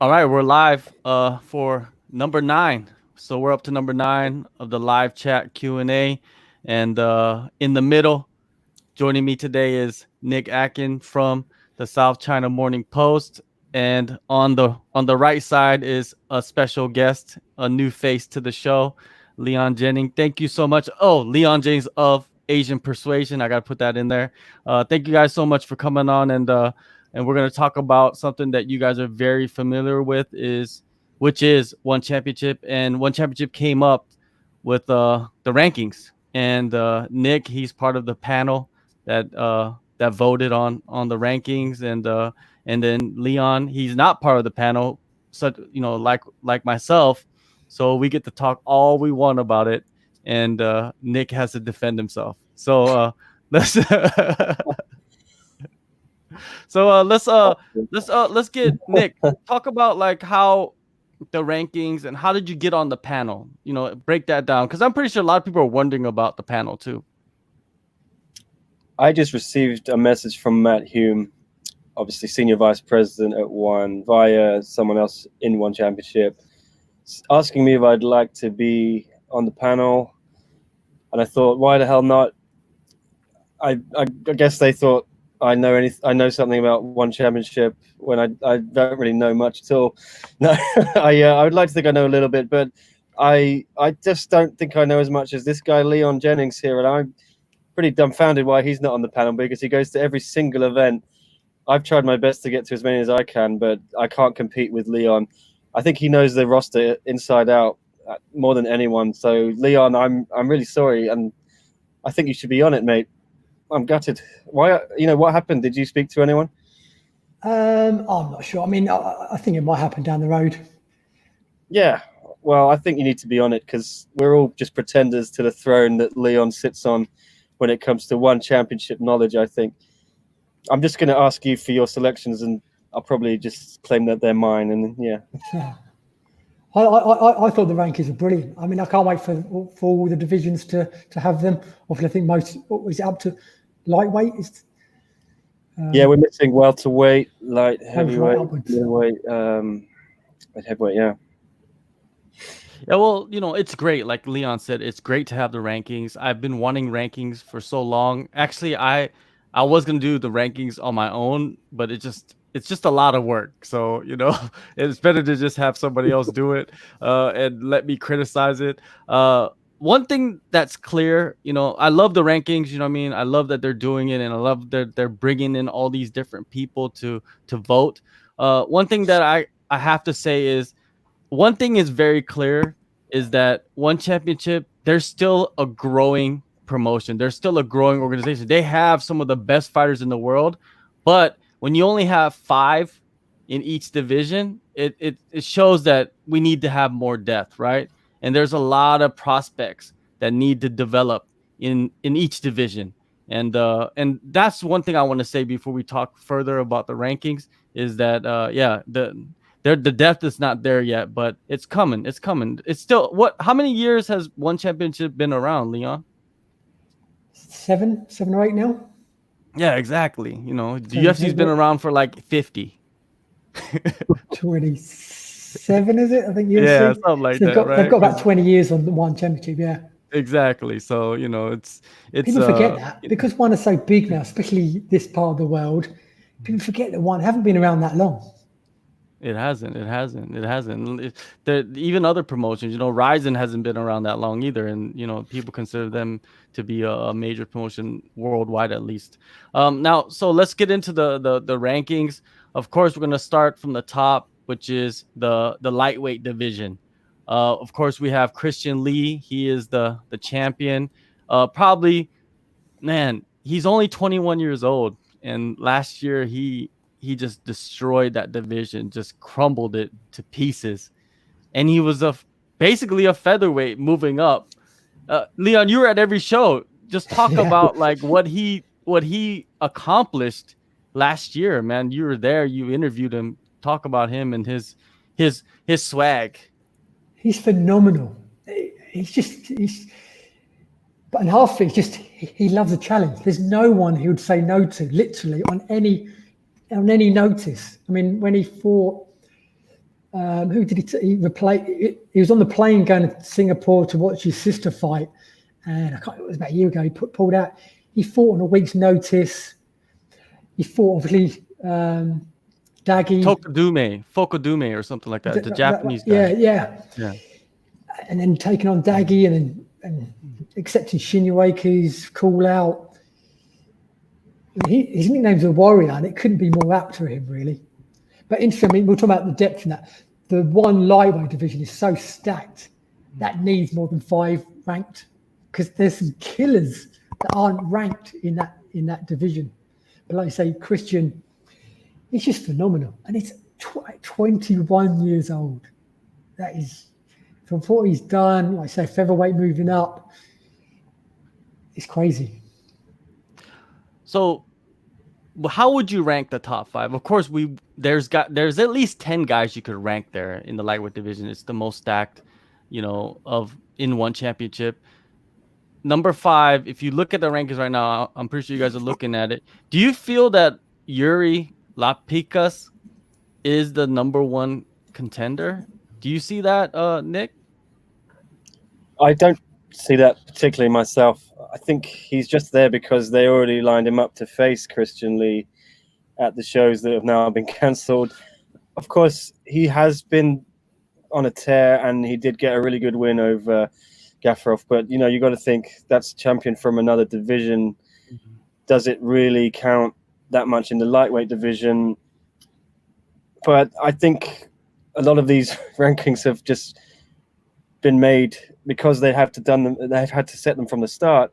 All right, we're live for number 9. So we're up to number 9 of the live chat Q&A, and in the middle, joining me today is Nick Atkin from the South China Morning Post, and on the right side is a special guest, a new face to the show, Leon Jennings. Thank you so much. Oh, Leon Jennings of Asian Persuasion. I got to put that in there. Thank you guys so much for coming on, and we're going to talk about something that you guys are very familiar with, which is One Championship. And One Championship came up with the rankings, and Nick, he's part of the panel that voted on the rankings, and then Leon, he's not part of the panel, such like myself, so we get to talk all we want about it, and Nick has to defend himself. So let's let's get Nick talk about like how the rankings and how did you get on the panel? Break that down, because I'm pretty sure a lot of people are wondering about the panel too. I just received a message from Matt Hyon, obviously senior vice president at One, via someone else in One Championship, asking me if I'd like to be on the panel. And I thought, why the hell not? I guess they thought I know something about One Championship when I don't really know much at all. No, I would like to think I know a little bit, but I just don't think I know as much as this guy Leon Jennings here, and I'm pretty dumbfounded why he's not on the panel, because he goes to every single event. I've tried my best to get to as many as I can, but I can't compete with Leon. I think he knows the roster inside out more than anyone. So Leon, I'm really sorry, and I think you should be on it, mate. I'm gutted. Why? What happened? Did you speak to anyone? I'm not sure. I mean, I think it might happen down the road. Yeah. Well, I think you need to be on it, because we're all just pretenders to the throne that Leon sits on when it comes to One Championship knowledge. I think I'm just going to ask you for your selections, and I'll probably just claim that they're mine. And yeah. I thought the rankings were brilliant. I mean, I can't wait for all the divisions to have them. Obviously, I think most is it up to lightweight. Yeah, we're missing welterweight, light, heavyweight, middleweight, heavyweight. Yeah. Yeah, well, it's great. Like Leon said, it's great to have the rankings. I've been wanting rankings for so long. Actually, I was gonna do the rankings on my own, but it's just a lot of work. So it's better to just have somebody else do it and let me criticize it. One thing that's clear, I love the rankings. You know what I mean? I love that they're doing it, and I love that they're bringing in all these different people to vote. One thing that I have to say is, one thing is very clear, is that One Championship, there's still a growing promotion. There's still a growing organization. They have some of the best fighters in the world, but when you only have 5 in each division, it shows that we need to have more depth, right? And there's a lot of prospects that need to develop in each division. And that's one thing I want to say before we talk further about the rankings, is that the depth is not there yet, but it's coming. It's coming. It's still how many years has One Championship been around, Leon? 7 or 8 now. Yeah, exactly. The UFC's been around for like 50. 27, is it? I think UFC. Yeah, something like that. Right? They've got about 20 years on the One Championship. Yeah. Exactly. So it's people forget that, because One is so big now, especially this part of the world. People forget that One haven't been around that long. It hasn't. Even other promotions, Ryzen hasn't been around that long either, and people consider them to be a major promotion worldwide, at least. Now, so let's get into the rankings. Of course, we're gonna start from the top, which is the lightweight division. Of course, we have Christian Lee. He is the champion. Probably, man, he's only 21 years old, and last year he just destroyed that division, just crumbled it to pieces. And he was basically a featherweight moving up. Leon, you were at every show. Just talk about like what he accomplished last year, man. You were there. You interviewed him. Talk about him and his swag. He's phenomenal. But in half it's just he loves a challenge. There's no one he would say no to, literally, on any notice. I mean, when he fought Who did he replace? He was on the plane going to Singapore to watch his sister fight, and it was about a year ago. He pulled out. He fought on a week's notice. He fought obviously Daggy. Fokodume or something like that. The Japanese guy. Yeah. And then taking on Daggy and accepting Shinyueki's call out. His nickname's a warrior, and it couldn't be more apt for him, really. But interesting, I mean, we'll talk about the depth in that. The one lightweight division is so stacked that needs more than 5 ranked, because there's some killers that aren't ranked in that division. But like you say, Christian, he's just phenomenal, and he's 21 years old. That is, from what he's done, like I say, featherweight moving up, it's crazy. So, how would you rank the top 5? Of course, there's at least 10 guys you could rank there in the lightweight division. It's the most stacked, in one championship. Number 5, if you look at the rankings right now, I'm pretty sure you guys are looking at it. Do you feel that Yuri Lapicas is the number 1 contender? Do you see that, Nick? I don't see that particularly myself. I think he's just there because they already lined him up to face Christian Lee at the shows that have now been cancelled. Of course, he has been on a tear, and he did get a really good win over Gaffarov. But, you got to think that's a champion from another division. Mm-hmm. Does it really count that much in the lightweight division? But I think a lot of these rankings have just been made because they've had to set them from the start.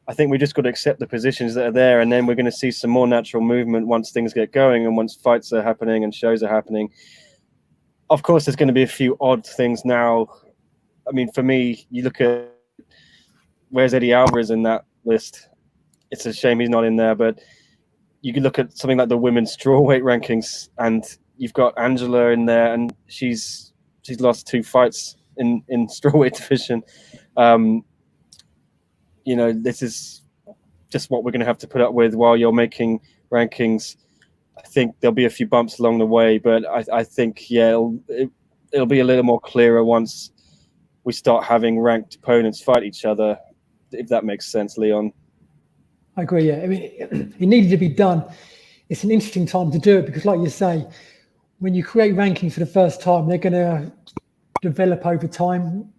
I think we just got to accept the positions that are there, and then we're going to see some more natural movement once things get going and once fights are happening and shows are happening. Of course, there's going to be a few odd things now. I mean, for me, you look at where's Eddie Alvarez in that list. It's a shame he's not in there, but you could look at something like the women's strawweight rankings, and you've got Angela in there, and she's lost 2 fights in strawweight division. This is just what we're going to have to put up with while you're making rankings. I think there'll be a few bumps along the way, but I think, it'll be a little more clearer once we start having ranked opponents fight each other, if that makes sense, Leon. I agree, yeah. I mean, it needed to be done. It's an interesting time to do it because, like you say, when you create rankings for the first time, they're going to develop over time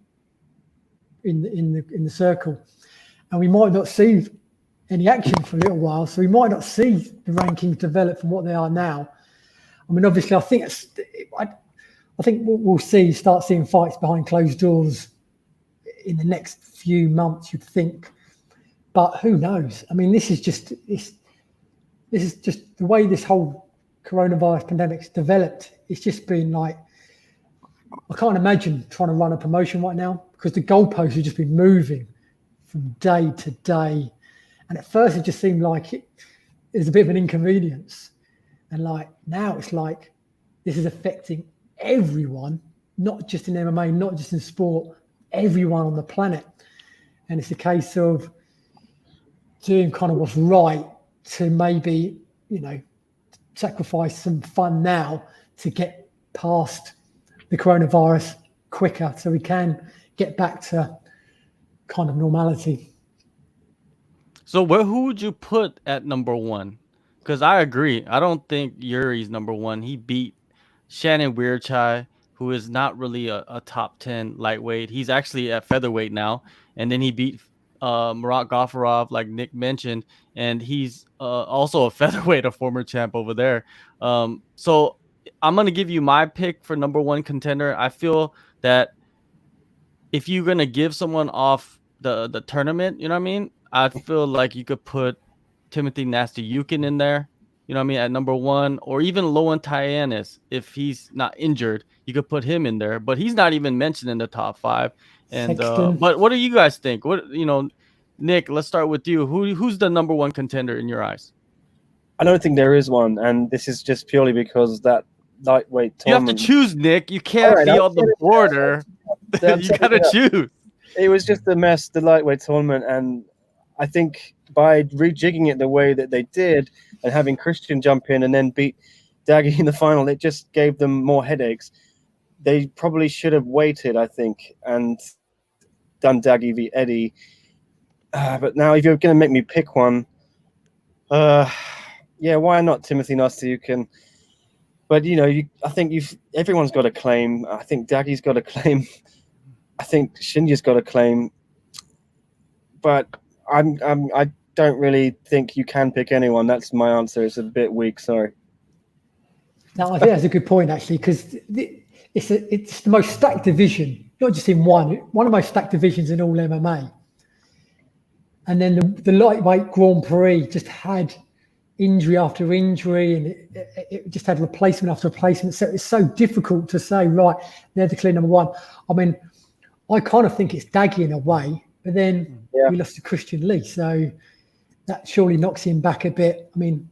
in the circle, and we might not see any action for a little while, so we might not see the rankings develop from what they are now. I mean, obviously, I think we'll start seeing fights behind closed doors in the next few months, you'd think, but who knows? I mean, this is just the way this whole coronavirus pandemic's developed. It's just been like, I can't imagine trying to run a promotion right now because the goalposts have just been moving from day to day. And at first it just seemed like it was a bit of an inconvenience. And like now it's like this is affecting everyone, not just in MMA, not just in sport, everyone on the planet. And it's a case of doing kind of what's right to maybe, sacrifice some fun now to get past the coronavirus quicker so we can get back to kind of normality. So who would you put at number 1? Because I agree. I don't think Yuri's number 1. He beat Shannon Weirchai, who is not really a top 10 lightweight. He's actually at featherweight now. And then he beat Murat Gaffarov, like Nick mentioned. And he's also a featherweight, a former champ over there. So I'm going to give you my pick for number 1 contender. I feel that if you're going to give someone off the tournament, you know what I mean? I feel like you could put Timothy Nasty Yukin in there, you know what I mean, at number 1, or even Loan Tyanis. If he's not injured, you could put him in there, but he's not even mentioned in the top 5. And but what do you guys think? Nick, let's start with you. Who's the number 1 contender in your eyes? I don't think there is one, and this is just purely because that lightweight tournament. You have to choose, Nick. You can't be on the border. You gotta choose. It was just a mess, the lightweight tournament, and I think by rejigging it the way that they did and having Christian jump in and then beat Daggy in the final, it just gave them more headaches. they probably should have waited, I think, and done Daggy v Eddie. But now, if you're going to make me pick one, yeah, why not Timothy Nostiukin? But I think everyone's got a claim. I think Daggy's got a claim. I think Shinja's got a claim. But I don't really think you can pick anyone. That's my answer. It's a bit weak. Sorry. No, I think that's a good point actually, because it's the most stacked division, not just in one of the most stacked divisions in all MMA. And then the lightweight Grand Prix just had injury after injury, and it just had replacement after replacement. So it's so difficult to say, right, they're the clear number one. I mean, I kind of think it's Daggy in a way, but then we lost to Christian Lee, so that surely knocks him back a bit. I mean,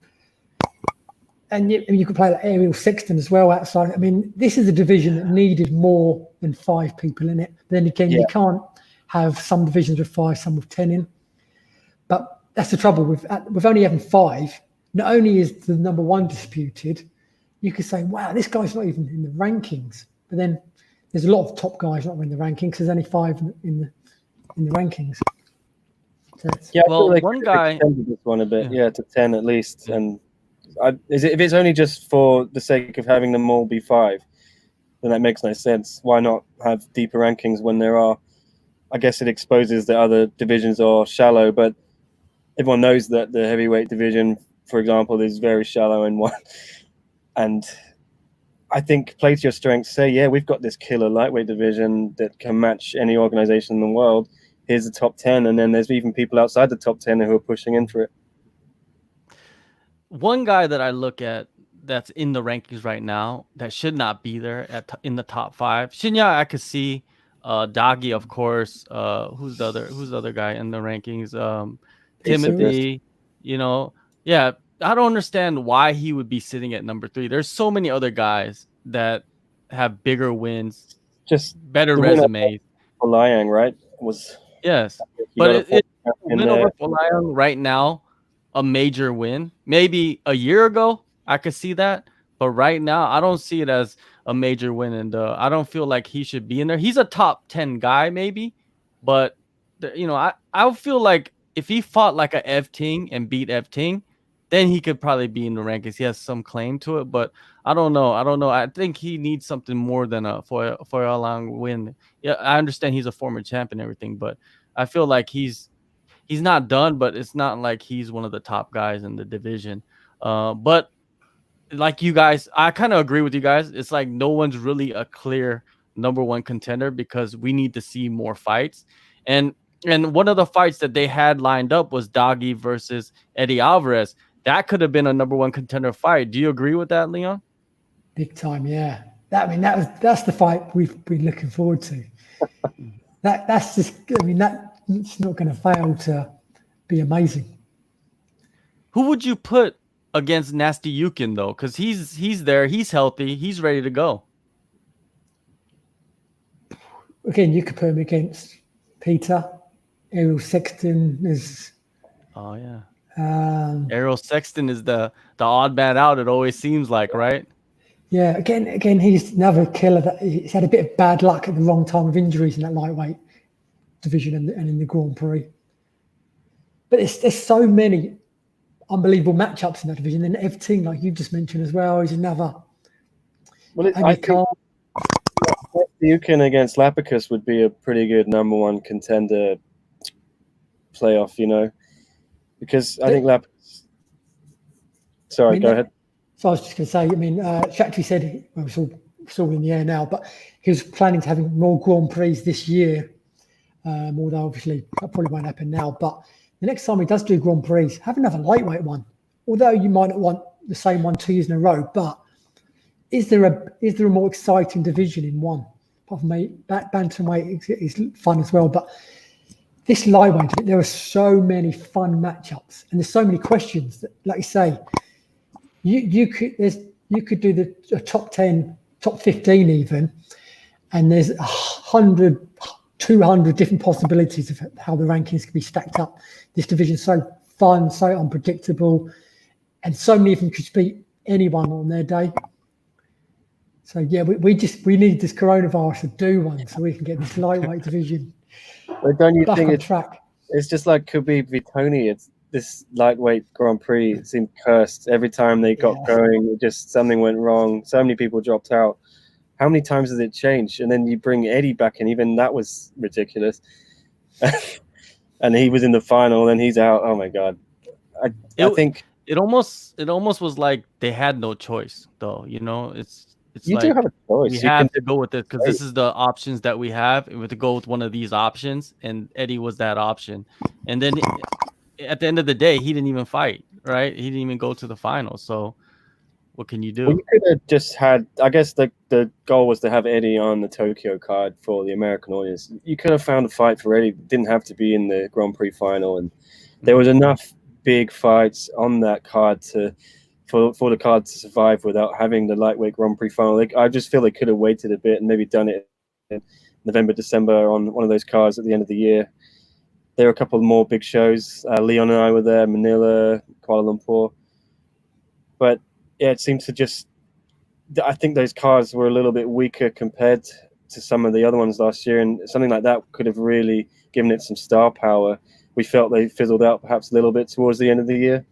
and you could play like Ariel Sexton as well outside. I mean, this is a division that needed more than 5 people in it. But then again, you can't have some divisions with 5, some with 10 in. But that's the trouble with only having 5. Not only is the number one disputed, you could say, wow, this guy's not even in the rankings. But then there's a lot of top guys not in the rankings. There's only 5 in the rankings. So well, one guy extended this one a bit, to 10 at least. And if it's only just for the sake of having them all be 5, then that makes no sense. Why not have deeper rankings when there are? I guess it exposes that other divisions are shallow, but everyone knows that the heavyweight division, for example, is very shallow and one. And I think play to your strengths. Say, we've got this killer lightweight division that can match any organization in the world. Here's the top 10, and then there's even people outside the top 10 who are pushing in for it. One guy that I look at that's in the rankings right now that should not be there in the top 5. Shinya, I could see. Daggy, of course. Who's the other guy in the rankings? Timothy. I don't understand why he would be sitting at number 3. There's so many other guys that have bigger wins, just better resumes. Liang, right? But it win over Liang right now, a major win. Maybe a year ago, I could see that, but right now, I don't see it as a major win, and I don't feel like he should be in there. He's a top 10 guy, maybe, but I feel like if he fought like a F Ting and beat F Ting, then he could probably be in the rankings. He has some claim to it, but I don't know. I think he needs something more than for a long win. Yeah, I understand he's a former champ and everything, but I feel like he's not done, but it's not like he's one of the top guys in the division. But like you guys, I kind of agree with you guys. It's like no one's really a clear number one contender because we need to see more fights. And one of the fights that they had lined up was Daggy versus Eddie Alvarez. That could have been a number one contender fight. Do you agree with that, Leon? Big time, yeah. That's the fight we've been looking forward to. That's not going to fail to be amazing. Who would you put against Nasty Yukin though? Because he's there, he's healthy, he's ready to go. Again, you could put him against Peter. Ariel Sexton is. Oh yeah. Ariel Sexton is the odd man out. It always seems like, right? Yeah. Again, he's another killer that he's had a bit of bad luck at the wrong time of injuries in that lightweight division and in the Grand Prix. But there's so many unbelievable matchups in that division. And everything, like you just mentioned as well, is another. Well, I think Yukin against Lapicus would be a pretty good number one contender playoff, because I think Lapicus. Sorry, go ahead. So I was just going to say, Shakti said, it's all in the air now, but he was planning to having more Grand Prix this year, although obviously that probably won't happen now. But the next time he does do Grand Prix, have another lightweight one. Although you might not want the same one 2 years in a row, but is there a more exciting division in one? Apart from bantamweight is fun as well, but this lightweight, there are so many fun matchups, and there's so many questions that, like you say, you could do the top 10, top 15 even, and there's 100, 200 different possibilities of how the rankings can be stacked up. This division is so fun, so unpredictable, and so many of them could beat anyone on their day. So yeah, we need this coronavirus to do one so we can get this lightweight division But don't you back think on track. it's just like Khabib v Tony? It's this lightweight Grand Prix. It seemed cursed every time they got going. It just something went wrong. So many people dropped out. How many times has it changed? And then you bring Eddie back in. Even that was ridiculous. And he was in the final, and he's out. Oh my god! I think it almost was like they had no choice, though. You know, it's you like do have a choice. we You have can to go with it because this is the options that we have. And we have to go with one of these options, and Eddie was that option. And then at the end of the day, he didn't even fight, right? He didn't even go to the final. So what can you do? Well, you could have just had. I guess the goal was to have Eddie on the Tokyo card for the American audience. You could have found a fight for Eddie. It didn't have to be in the Grand Prix final, and there was enough big fights on that card for the card to survive without having the lightweight Grand Prix final. I just feel they could have waited a bit and maybe done it in November, December on one of those cards at the end of the year. There were a couple more big shows. Leon and I were there, Manila, Kuala Lumpur. But yeah, it seems to just. I think those cards were a little bit weaker compared to some of the other ones last year, and something like that could have really given it some star power. We felt they fizzled out perhaps a little bit towards the end of the year.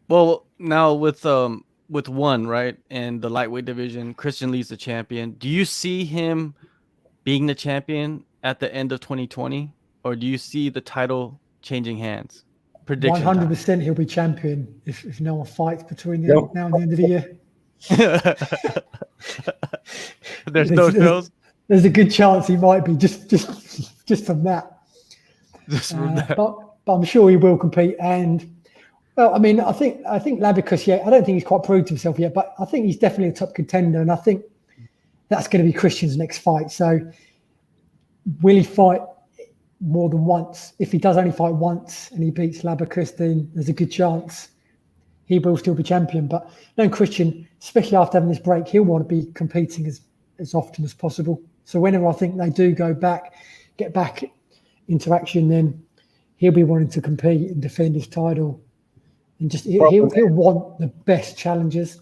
Well, now with one, right, and the lightweight division, Christian Lee's the champion. Do you see him being the champion at the end of 2020, or do you see the title changing hands? Prediction 100% he'll be champion if no one fights between now and the end of the year. There's a good chance he might be just from that. But I'm sure he will compete. And well, I mean, I think Labicus, I don't think he's quite proved himself yet, but I think he's definitely a top contender, and I think that's going to be Christian's next fight. So will he fight more than once? If he does only fight once and he beats Labicus, then there's a good chance he will still be champion. But no, Christian, especially after having this break, he'll want to be competing as often as possible. So whenever I think they do get back into action, then he'll be wanting to compete and defend his title, and just he'll want the best challengers.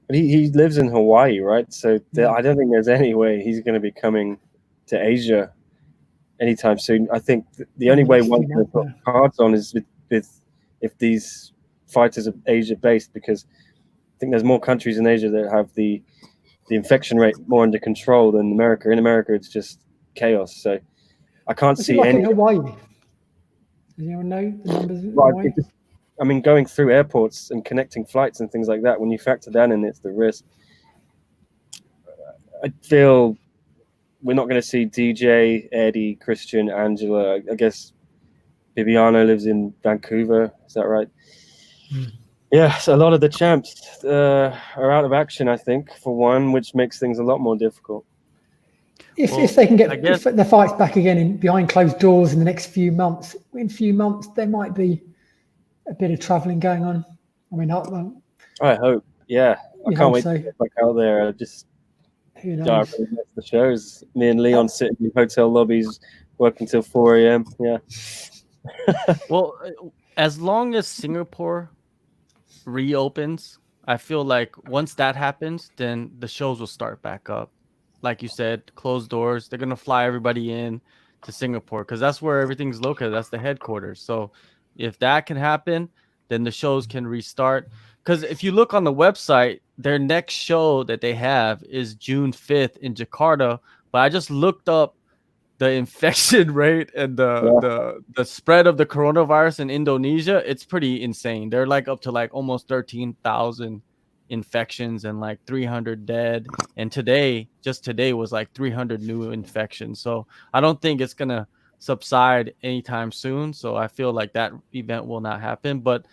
But he lives in Hawaii, right? So I don't think there's any way he's going to be coming to Asia anytime soon. I think the only way one can put cards on is with if these fighters are Asia based, because I think there's more countries in Asia that have the infection rate more under control than America. In America, it's just chaos. So I can't see any. In Hawaii? Does anyone know the numbers in Hawaii? I mean, going through airports and connecting flights and things like that, when you factor that in, it's the risk. I feel we're not going to see DJ, Eddie, Christian, Angela. I guess Bibiano lives in Vancouver. Is that right? Yeah, so a lot of the champs are out of action, I think, for one, which makes things a lot more difficult. If they can get the fights back again behind closed doors in the next few months, there might be a bit of travelling going on. I mean, I hope. Yeah, I can't wait to get back out there. Who knows? The shows. Me and Leon sitting in hotel lobbies, working till 4 a.m. Yeah. Well, as long as Singapore reopens, I feel like once that happens, then the shows will start back up. Like you said, closed doors. They're gonna fly everybody in to Singapore because that's where everything's located. That's the headquarters. So if that can happen, then the shows can restart. Because if you look on the website, their next show that they have is June 5th in Jakarta. But I just looked up the infection rate and the spread of the coronavirus in Indonesia. It's pretty insane. They're like up to like almost 13,000 infections and like 300 dead. And just today was like 300 new infections. So I don't think it's going to subside anytime soon. So I feel like that event will not happen. But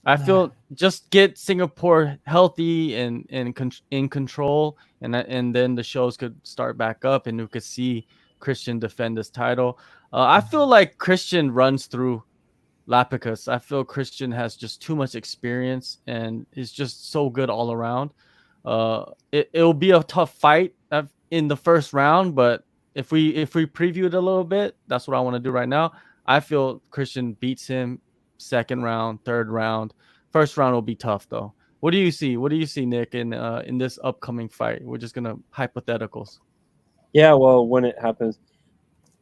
I feel just get Singapore healthy and in control, and then the shows could start back up, and we could see Christian defend his title. I feel like Christian runs through Lapicus. I feel Christian has just too much experience and is just so good all around. It'll be a tough fight in the first round, but if we preview it a little bit, that's what I want to do right now. I feel Christian beats him second round, third round. First round will be tough though. What do you see? What do you see, Nick, in this upcoming fight? We're just gonna hypotheticals. Yeah, well, when it happens,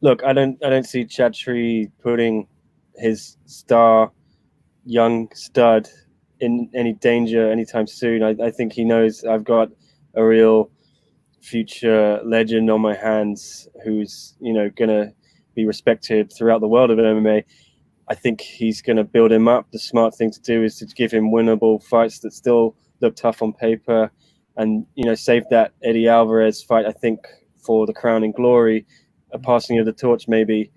look, I don't see Chatri putting his star young stud in any danger anytime soon. I think he knows I've got a real future legend on my hands who's gonna be respected throughout the world of MMA. I think he's going to build him up. The smart thing to do is to give him winnable fights that still look tough on paper, and save that Eddie Alvarez fight, I think, for the crowning glory, a passing of the torch maybe,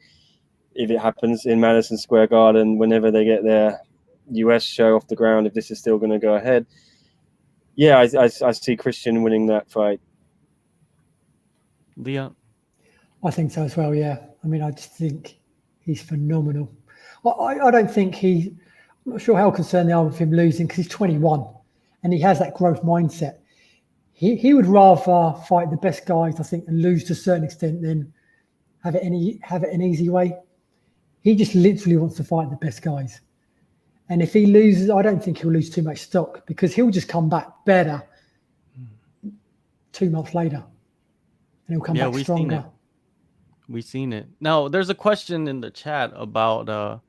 if it happens in Madison Square Garden whenever they get their US show off the ground, if this is still going to go ahead. Yeah, I see Christian winning that fight. Leon? I think so as well, yeah. I mean, I just think he's phenomenal. I don't think I'm not sure how concerned they are with him losing, because he's 21 and he has that growth mindset. He would rather fight the best guys, I think, and lose to a certain extent than have it an easy way. He just literally wants to fight the best guys. And if he loses, I don't think he'll lose too much stock, because he'll just come back better 2 months later. And he'll come back stronger. We've seen it. Now, there's a question in the chat about,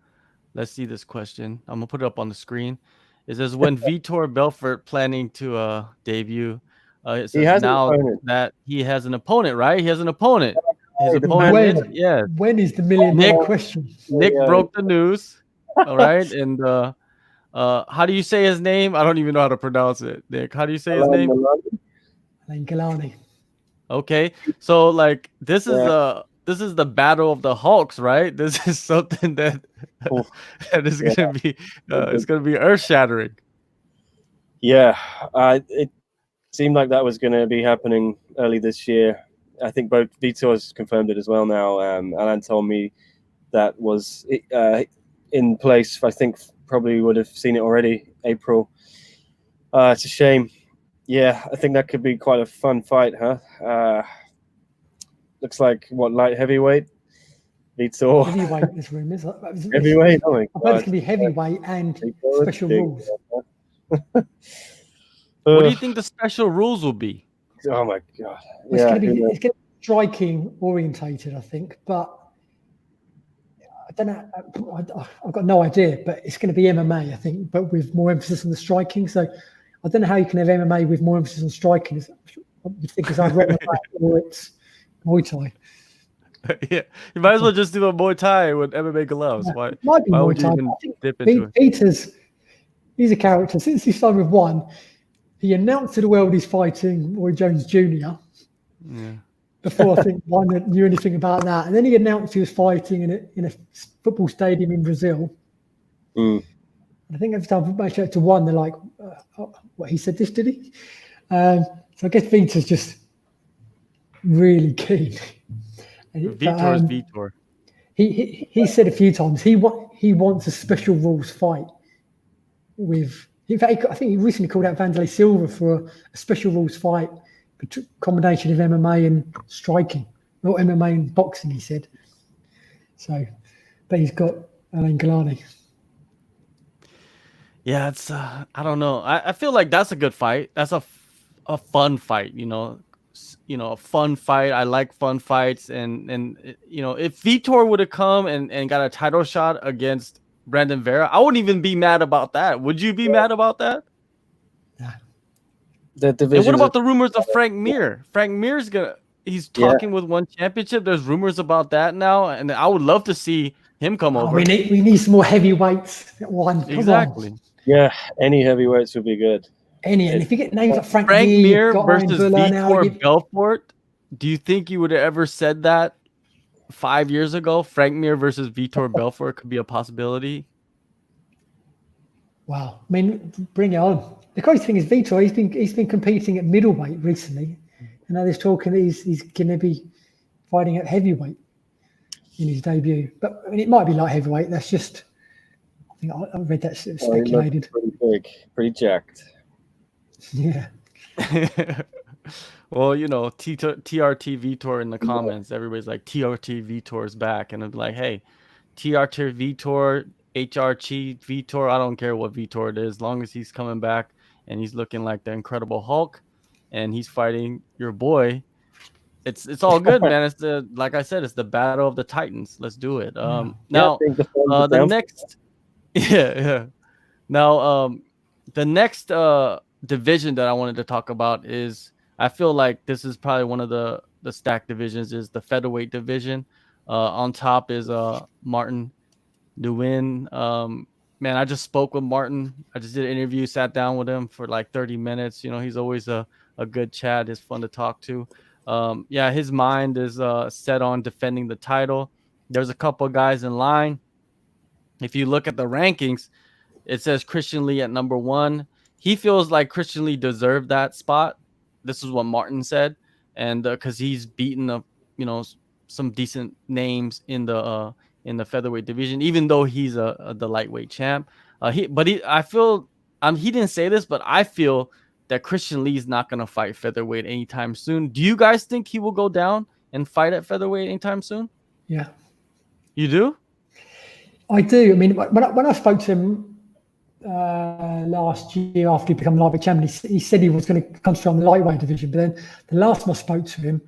let's see this question. I'm going to put it up on the screen. It says, when Vitor Belfort planning to debut? It says now that he has an opponent, right? He has an opponent. His opponent is, yeah. When is the $1 million question? Nick broke the news. All right. And how do you say his name? I don't even know how to pronounce it. Nick, how do you say his name? Alain Galani. Okay. So, like, this is the battle of the Hulks, right? This is something that is going to be it's going to be earth shattering. Yeah, it seemed like that was going to be happening early this year. I think both Vitor has confirmed it as well now. Alan told me that was in place. I think probably would have seen it already, April. It's a shame. Yeah, I think that could be quite a fun fight, huh? Looks like light heavyweight? Vitor. Heavyweight, this room is. Heavyweight? Oh my I God. bet it's going to be heavyweight and special rules. What do you think the special rules will be? Oh my God. It's going to be striking orientated, I think, but I don't know. I've got no idea, but it's going to be MMA, I think, but with more emphasis on the striking. So I don't know how you can have MMA with more emphasis on striking. You think it's either or it's Muay Thai. Yeah, you might as well just do a Muay Thai with MMA gloves. Yeah, Why? Might be why Muay would you Thai. even dip into it? He's a character. Since he started with one, he announced to the world he's fighting Roy Jones Jr. Yeah. Before I think one knew anything about that, and then he announced he was fighting in a football stadium in Brazil. Mm. I think every time match out to one, they're like, "What he said this, did he?" So I guess Vitor's just really keen. Vitor is Vitor. He said a few times he wants a special rules fight with. In fact, I think he recently called out Vanderlei Silva for a special rules fight, combination of MMA and striking, not MMA and boxing. He said. So, but he's got Alain Galani. Yeah, it's I don't know. I feel like that's a good fight. That's a fun fight. A fun fight. I like fun fights, and if Vitor would have come and got a title shot against Brandon Vera, I wouldn't even be mad about that. Would you be mad about that? Yeah. And what about the rumors of Frank Mir? Frank Mir's he's talking with one championship. There's rumors about that now, and I would love to see him come over. We need some more heavyweights at one. Exactly. Yeah, any heavyweights would be good. And if you get names like Frank Mir versus Vitor Belfort, do you think you would have ever said that 5 years ago? Frank Mir versus Vitor Belfort could be a possibility. Wow, I mean, bring it on. The crazy thing is Vitor. He's been competing at middleweight recently, and now there's talking that he's going to be fighting at heavyweight in his debut. But I mean, it might be light heavyweight. That's just. I think I read that speculated. Pretty big, pretty jacked. Yeah. Well, TRT Vitor in the comments, everybody's like, TRT Vitor is back. And I'm like, hey, TRT Vitor, HRT Vitor, I don't care what Vitor it is, as long as he's coming back and he's looking like the Incredible Hulk, and he's fighting your boy. It's all good, man. It's like I said, it's the battle of the Titans. Let's do it. Now, I think the forms are the down. next, yeah. Now, the next division that I wanted to talk about is, I feel like this is probably one of the stacked divisions, is the featherweight division. On top is Martin Nguyen. Man, I just spoke with Martin. I just did an interview, sat down with him for like 30 minutes. You know, he's always a good chat. He's fun to talk to. Yeah, his mind is set on defending the title. There's a couple of guys in line. If you look at the rankings, it says Christian Lee at number 1. He feels like Christian Lee deserved that spot. This is what Martin said, and because he's beaten some decent names in the featherweight division, even though he's the lightweight champ. I feel he didn't say this, but I feel that Christian Lee is not going to fight featherweight anytime soon. Do you guys think he will go down and fight at featherweight anytime soon? Yeah, you do. I do. I mean, when I spoke to him last year after he became lightweight champion, he said he was going to concentrate on the lightweight division. But then the last time I spoke to him,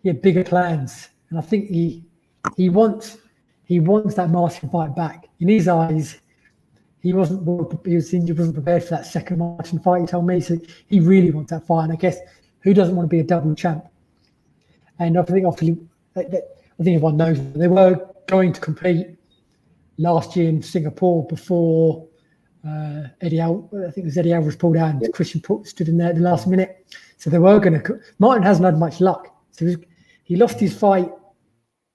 he had bigger plans, and I think he wants that Martin fight back. In his eyes, he was injured, wasn't prepared for that second Martin fight. He told me, so he really wants that fight. And I guess who doesn't want to be a double champ? And I think everyone knows they were going to compete last year in Singapore before Eddie Alvarez pulled out and Christian stood in there at the last minute. So they were going to. Martin hasn't had much luck. So he lost his fight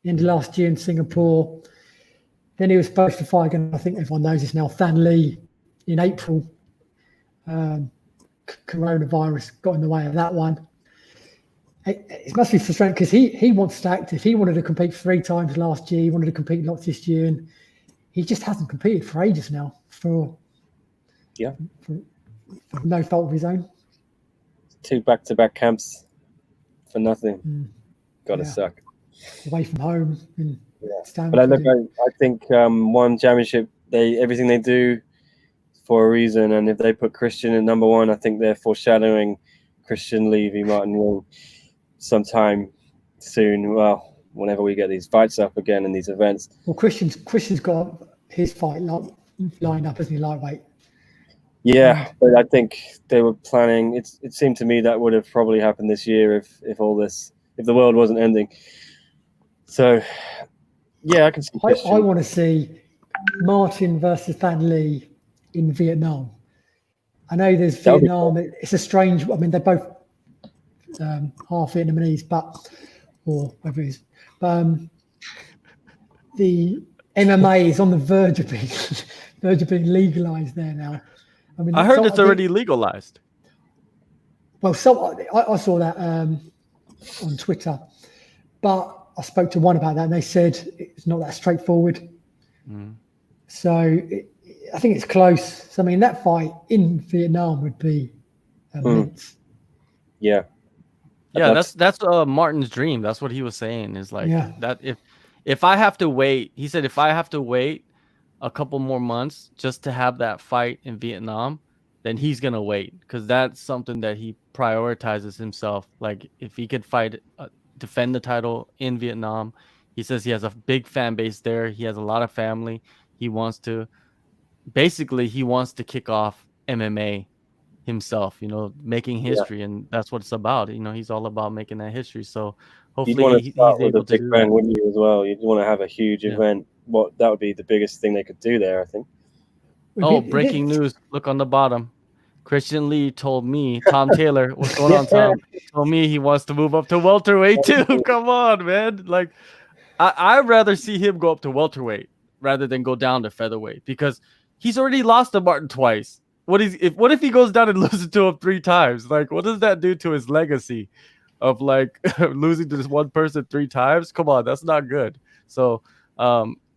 in the last year in Singapore. Then he was supposed to fight again. I think everyone knows this now. Than Lee in April. Coronavirus got in the way of that one. It must be frustrating because he wants to active. He wanted to compete 3 times last year. He wanted to compete lots this year, and he just hasn't competed for ages now. For no fault of his own. 2 back-to-back camps for nothing. Gotta suck. Away from home. But I think one championship, everything they do for a reason, and if they put Christian at number 1, I think they're foreshadowing Christian Lee v. Martin Nguyen sometime soon. Well, whenever we get these fights up again in these events. Well, Christian's got his fight lined up, isn't he, lightweight? Yeah, but I think they were planning. It seemed to me that would have probably happened this year if the world wasn't ending. So, yeah, I can see. I want to see Martin versus Than Lee in Vietnam. I know there's Vietnam. It's a strange. I mean, they're both half Vietnamese, or whatever it is. But the MMA is on the verge of being legalized there now. I mean, I heard it's already legalized. Well, I saw that on Twitter, but I spoke to one about that, and they said it's not that straightforward. So I think it's close. So I mean, that fight in Vietnam would be immense. Yeah. Yeah, that's Martin's dream. That's what he was saying. Is like that if I have to wait, he said if I have to wait a couple more months just to have that fight in Vietnam, then he's gonna wait because that's something that he prioritizes himself. Like if he could defend the title in Vietnam, he says he has a big fan base there. He has a lot of family. He wants to kick off MMA himself, making history, and that's what it's about. He's all about making that history. So hopefully he's able to do that. Wouldn't you as well? You'd want to have a huge event. That would be the biggest thing they could do there, I think. Oh, breaking news! Look on the bottom. Christian Lee told me, Tom Taylor, what's going on, Tom? Told me he wants to move up to welterweight too. Come on, man! Like, I'd rather see him go up to welterweight rather than go down to featherweight because he's already lost to Martin twice. What if he goes down and loses to him 3 times? Like, what does that do to his legacy of like losing to this one person 3 times? Come on, that's not good. So,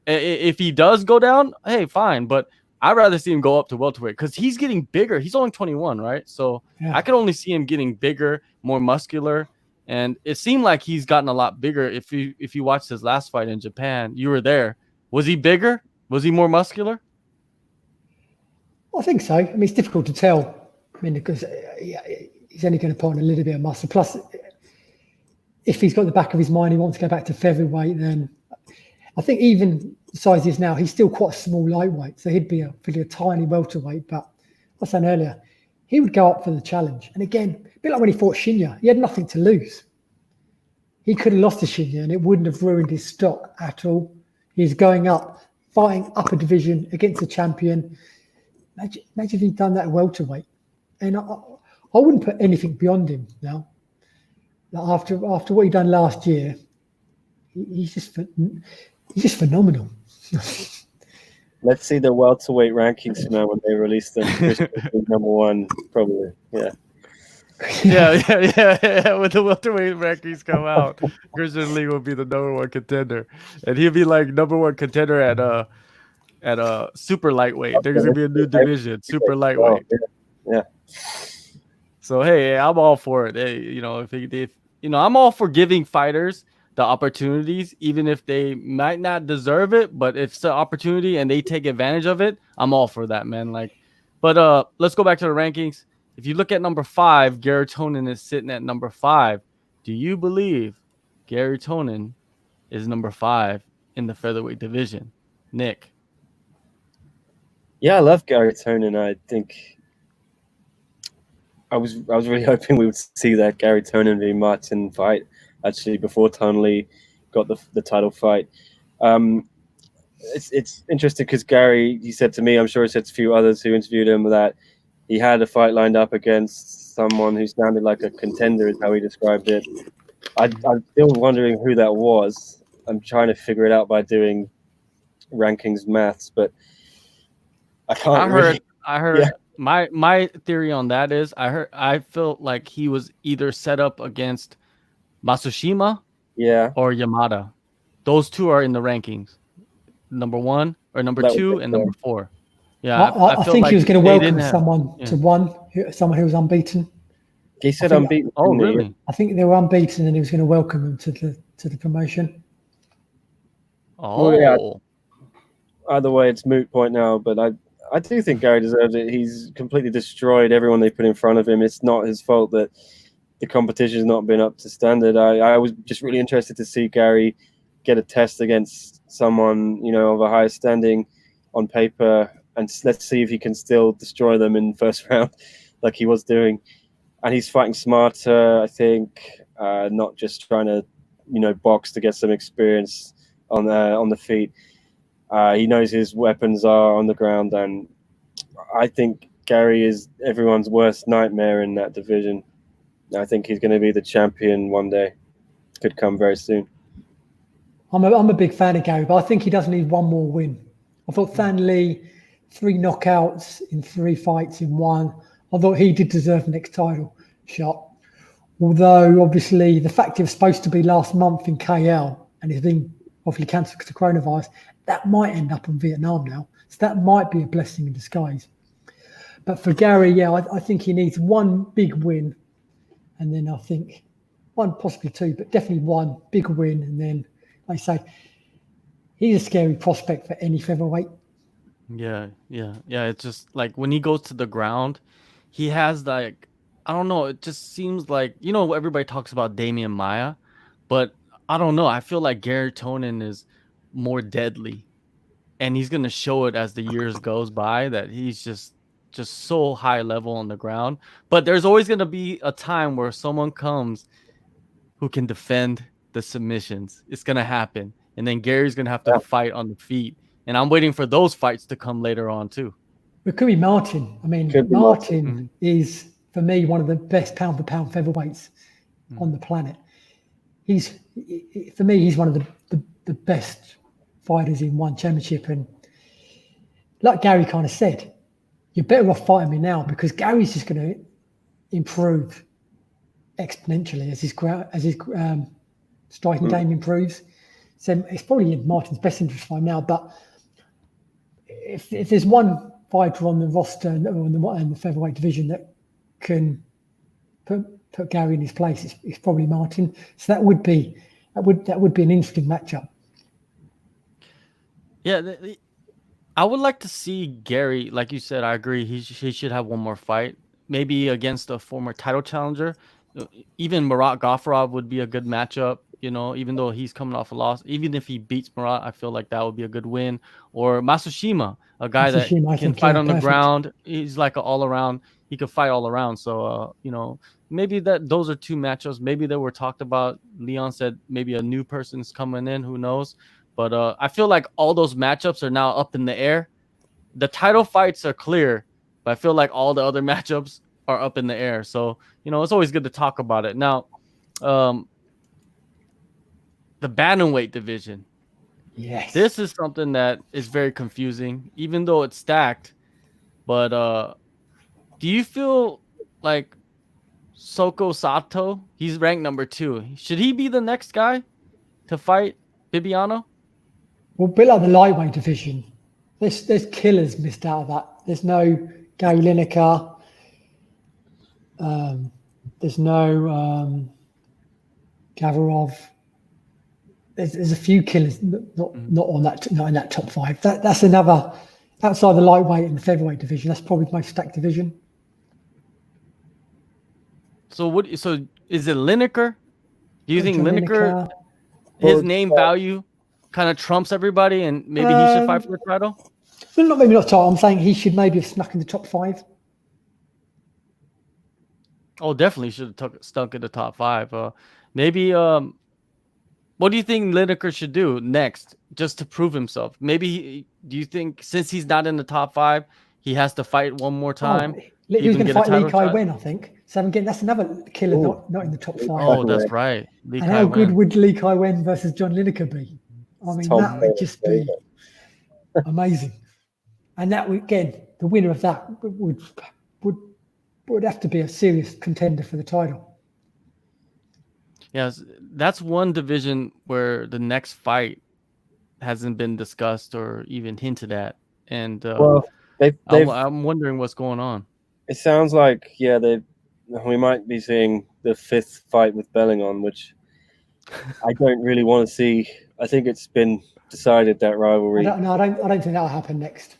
if he does go down, hey, fine. But I'd rather see him go up to welterweight because he's getting bigger. He's only 21, right? So I could only see him getting bigger, more muscular, and it seemed like he's gotten a lot bigger. If you watched his last fight in Japan, you were there. Was he bigger? Was he more muscular? I think so. I mean, it's difficult to tell. I mean, because he's only going to put on a little bit of muscle. Plus, if he's got the back of his mind, he wants to go back to featherweight, then I think even the size he is now, he's still quite a small lightweight. So he'd be really a tiny welterweight. But I was saying earlier, he would go up for the challenge. And again, a bit like when he fought Shinya, he had nothing to lose. He could have lost to Shinya and it wouldn't have ruined his stock at all. He's going up, fighting upper division against the champion. Imagine if he'd done that at welterweight. And I wouldn't put anything beyond him now. Like after what he done last year, he's just phenomenal. Let's see the welterweight rankings now when they release them. Number one, probably. Yeah. Yeah. When the welterweight rankings come out, Christian Lee will be the number one contender, and he'll be like number one contender at a super lightweight. There's gonna be a new division, super lightweight. Yeah. So hey, I'm all for it. Hey, if I'm all for giving fighters the opportunities, even if they might not deserve it. But if it's an opportunity and they take advantage of it, I'm all for that, man. But let's go back to the rankings. If you look at number 5, Gary Tonin is sitting at number 5. Do you believe Gary Tonin is number 5 in the featherweight division? Nick? Yeah, I love Gary Tonin. I think I was really hoping we would see that Gary Tonin v. Martin fight actually before Tony Lee got the title fight. It's interesting because Gary, he said to me, I'm sure he said to a few others who interviewed him, that he had a fight lined up against someone who sounded like a contender, is how he described it. I'm still wondering who that was. I'm trying to figure it out by doing rankings maths, but I can't. I heard. Yeah. My theory on that is I felt like he was either set up against Matsushima, or Yamada. Those two are in the rankings. Number 1 or number 2 and number 4. Yeah, I think like he was going to welcome someone who was unbeaten. He said unbeaten. Oh, really? I think they were unbeaten, and he was going to welcome them to the promotion. Oh, well, yeah. Either way, it's moot point now. But I do think Gary deserves it. He's completely destroyed everyone they put in front of him. It's not his fault that the competition has not been up to standard. I was just really interested to see Gary get a test against someone, of a higher standing on paper, and let's see if he can still destroy them in the first round like he was doing. And he's fighting smarter, I think, not just trying to, box to get some experience on the feet. He knows his weapons are on the ground, and I think Gary is everyone's worst nightmare in that division. I think he's going to be the champion one day. Could come very soon. I'm a big fan of Gary, but I think he does need one more win. I thought Than Lee, 3 knockouts in 3 fights in 1. I thought he did deserve the next title shot. Although, obviously, the fact it was supposed to be last month in KL and it's been obviously cancelled because of coronavirus, that might end up in Vietnam now. So that might be a blessing in disguise. But for Gary, I think he needs one big win. And then I think 1, possibly 2, but definitely 1 big win. And then, like I say, he's a scary prospect for any featherweight. Yeah. It's just like when he goes to the ground, he has I don't know. It just seems like, everybody talks about Damian Maia, but I don't know. I feel like Gary Tonin is more deadly, and he's going to show it as the years goes by that he's just so high level on the ground. But there's always going to be a time where someone comes who can defend the submissions. It's going to happen. And then Gary's going to have to fight on the feet. And I'm waiting for those fights to come later on too. It could be Martin. I mean, Martin is, for me, one of the best pound-for-pound featherweights on the planet. For me, he's one of the best fighters in one championship. And like Gary kind of said, you're better off fighting me now because Gary's just going to improve exponentially as his striking game improves. So it's probably in Martin's best interest for him now. But if there's one fighter on the roster and the featherweight division that can put Gary in his place, it's probably Martin. So that would be an interesting matchup. Yeah, I would like to see Gary. Like you said, I agree. He should have one more fight. maybe against a former title challenger. Even Murat Gafurov would be a good matchup. Even though he's coming off a loss, even if he beats Murat, I feel like that would be a good win. Or Masushima, a guy that Matsushima, I can think, fight yeah, on the perfect. ground. He's like an all-around. He could fight all around. So, maybe those are two matchups. Maybe they were talked about. Leon said maybe a new person's coming in. Who knows? But I feel like all those matchups are now up in the air. The title fights are clear, but I feel like all the other matchups are up in the air. So, it's always good to talk about it. Now, the bantamweight division. Yes. This is something that is very confusing, even though it's stacked. But do you feel like Soko Sato, he's ranked number 2. Should he be the next guy to fight Bibiano? Well, a bit like the lightweight division, there's killers missed out of that. There's no Gary Lineker. There's no Gavarov. There's a few killers not in that top 5. That's another outside the lightweight and the featherweight division. That's probably the most stacked division. So is it Lineker? Do you think John Lineker, his name value kind of trumps everybody, and maybe he should fight for the title? Well, maybe not title. I'm saying he should maybe have snuck in the top 5. Oh, definitely should have stuck in the top 5. Maybe. What do you think Lineker should do next, just to prove himself? Maybe do you think since he's not in the top 5, he has to fight one more time? He was going to fight Lee Kai Wen, I think. So again, that's another killer not in the top 5. Oh, that's right. And how good would Lee Kai Wen versus John Lineker be? I mean, that would just be amazing. And that again, the winner of that would have to be a serious contender for the title. Yes, that's one division where the next fight hasn't been discussed or even hinted at, and I'm wondering what's going on. It sounds like we might be seeing the 5th fight with Bellingham, which I don't really want to see. I think it's been decided that rivalry. I don't think that'll happen next.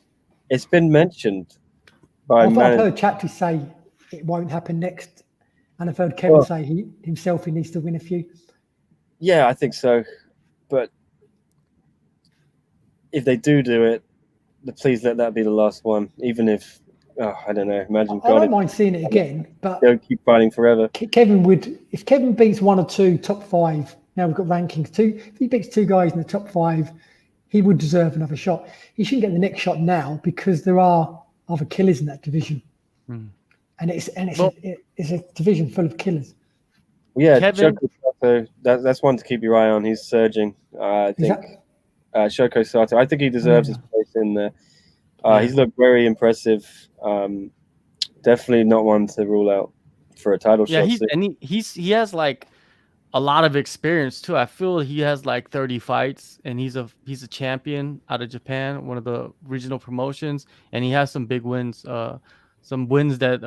It's been mentioned by. I've heard Chatty say it won't happen next. And I've heard Kevin say he needs to win a few. Yeah, I think so. But if they do it, please let that be the last one. Even if, I don't know, imagine. I don't mind seeing it again, but they'll keep fighting forever. If Kevin beats 1 or 2 top 5, now we've got rankings. If he beats 2 guys in the top 5, he would deserve another shot. He shouldn't get the next shot now because there are other killers in that division. And it's a division full of killers. Yeah, Shoko Sato, that's one to keep your eye on. He's surging. I think Shoko Sato. I think he deserves his place in there. He's looked very impressive. Definitely not one to rule out for a title shot. He has like a lot of experience too. I feel he has like 30 fights, and he's a champion out of Japan, one of the regional promotions, and he has some big wins. Some wins that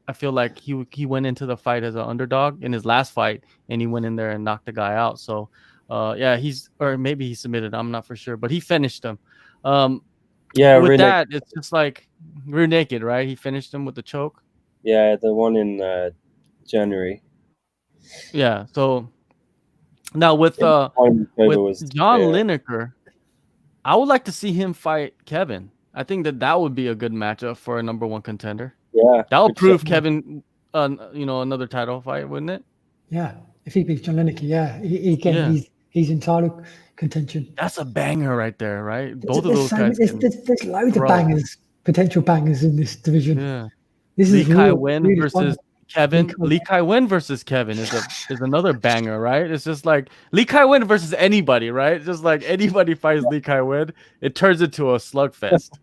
I feel like he went into the fight as an underdog in his last fight, and he went in there and knocked the guy out. So, or maybe he submitted. I'm not for sure, but he finished him. With that, it's just like rear naked, right? He finished him with the choke. Yeah, the one in January. Yeah. So now with John Lineker, I would like to see him fight Kevin. I think that would be a good matchup for a number 1 contender. Yeah, that would prove Kevin, another title fight, wouldn't it? Yeah, if he beats John Lineker, he's in title contention. That's a banger right there, right? Both of those guys. There's loads of bangers, potential bangers in this division. Yeah, this Lee Kai Wen versus Kevin. Lee Kai Wen versus Kevin is another banger, right? It's just like Lee Kai Wen versus anybody, right? Just like anybody fights Lee Kai Wen, it turns into a slugfest.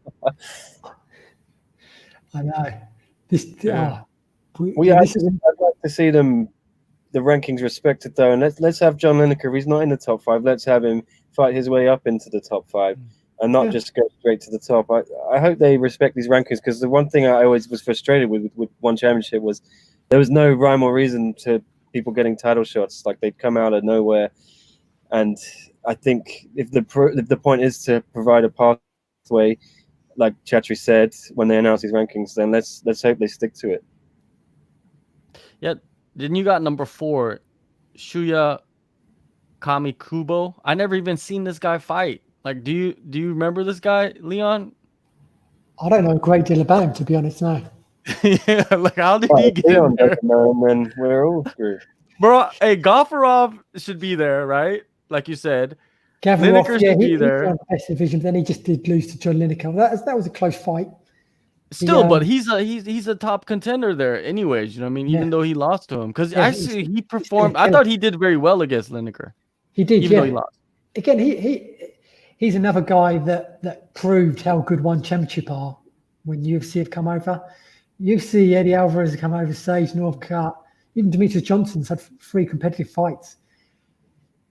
I know. I'd like to see them, the rankings respected though, and let's have John Lineker. If he's not in the top 5, let's have him fight his way up into the top 5, and not just go straight to the top. I hope they respect these rankings, because the one thing I always was frustrated with One Championship was there was no rhyme or reason to people getting title shots. Like, they'd come out of nowhere, and I think if the point is to provide a pathway, like Chatri said when they announce these rankings, then let's hope they stick to it. Yeah. Then you got number 4, Shuya Kamikubo. I never even seen this guy fight. Like, do you remember this guy, Leon? I don't know a great deal about him, to be honest. No. Yeah, like how did Well, he if get in Leon there? doesn't know, and then we're all screwed. Bro, hey, Gafurov should be there, right? Like you said. Gavrov, Lineker yeah, should be he's there. on the best division, but then he just did lose to John Lineker. That was a close fight. Still, but he's a top contender there anyways, you know what I mean? Even Yeah. though he lost to him. Because Yeah, actually he he's performed. I still thought he did very well against Lineker, he did, even though he yeah. lost. Again, he's another guy that proved how good one championship are when UFC have come over. UFC, Eddie Alvarez have come over, Sage, Northcutt, even Demetrius Johnson's had 3 competitive fights.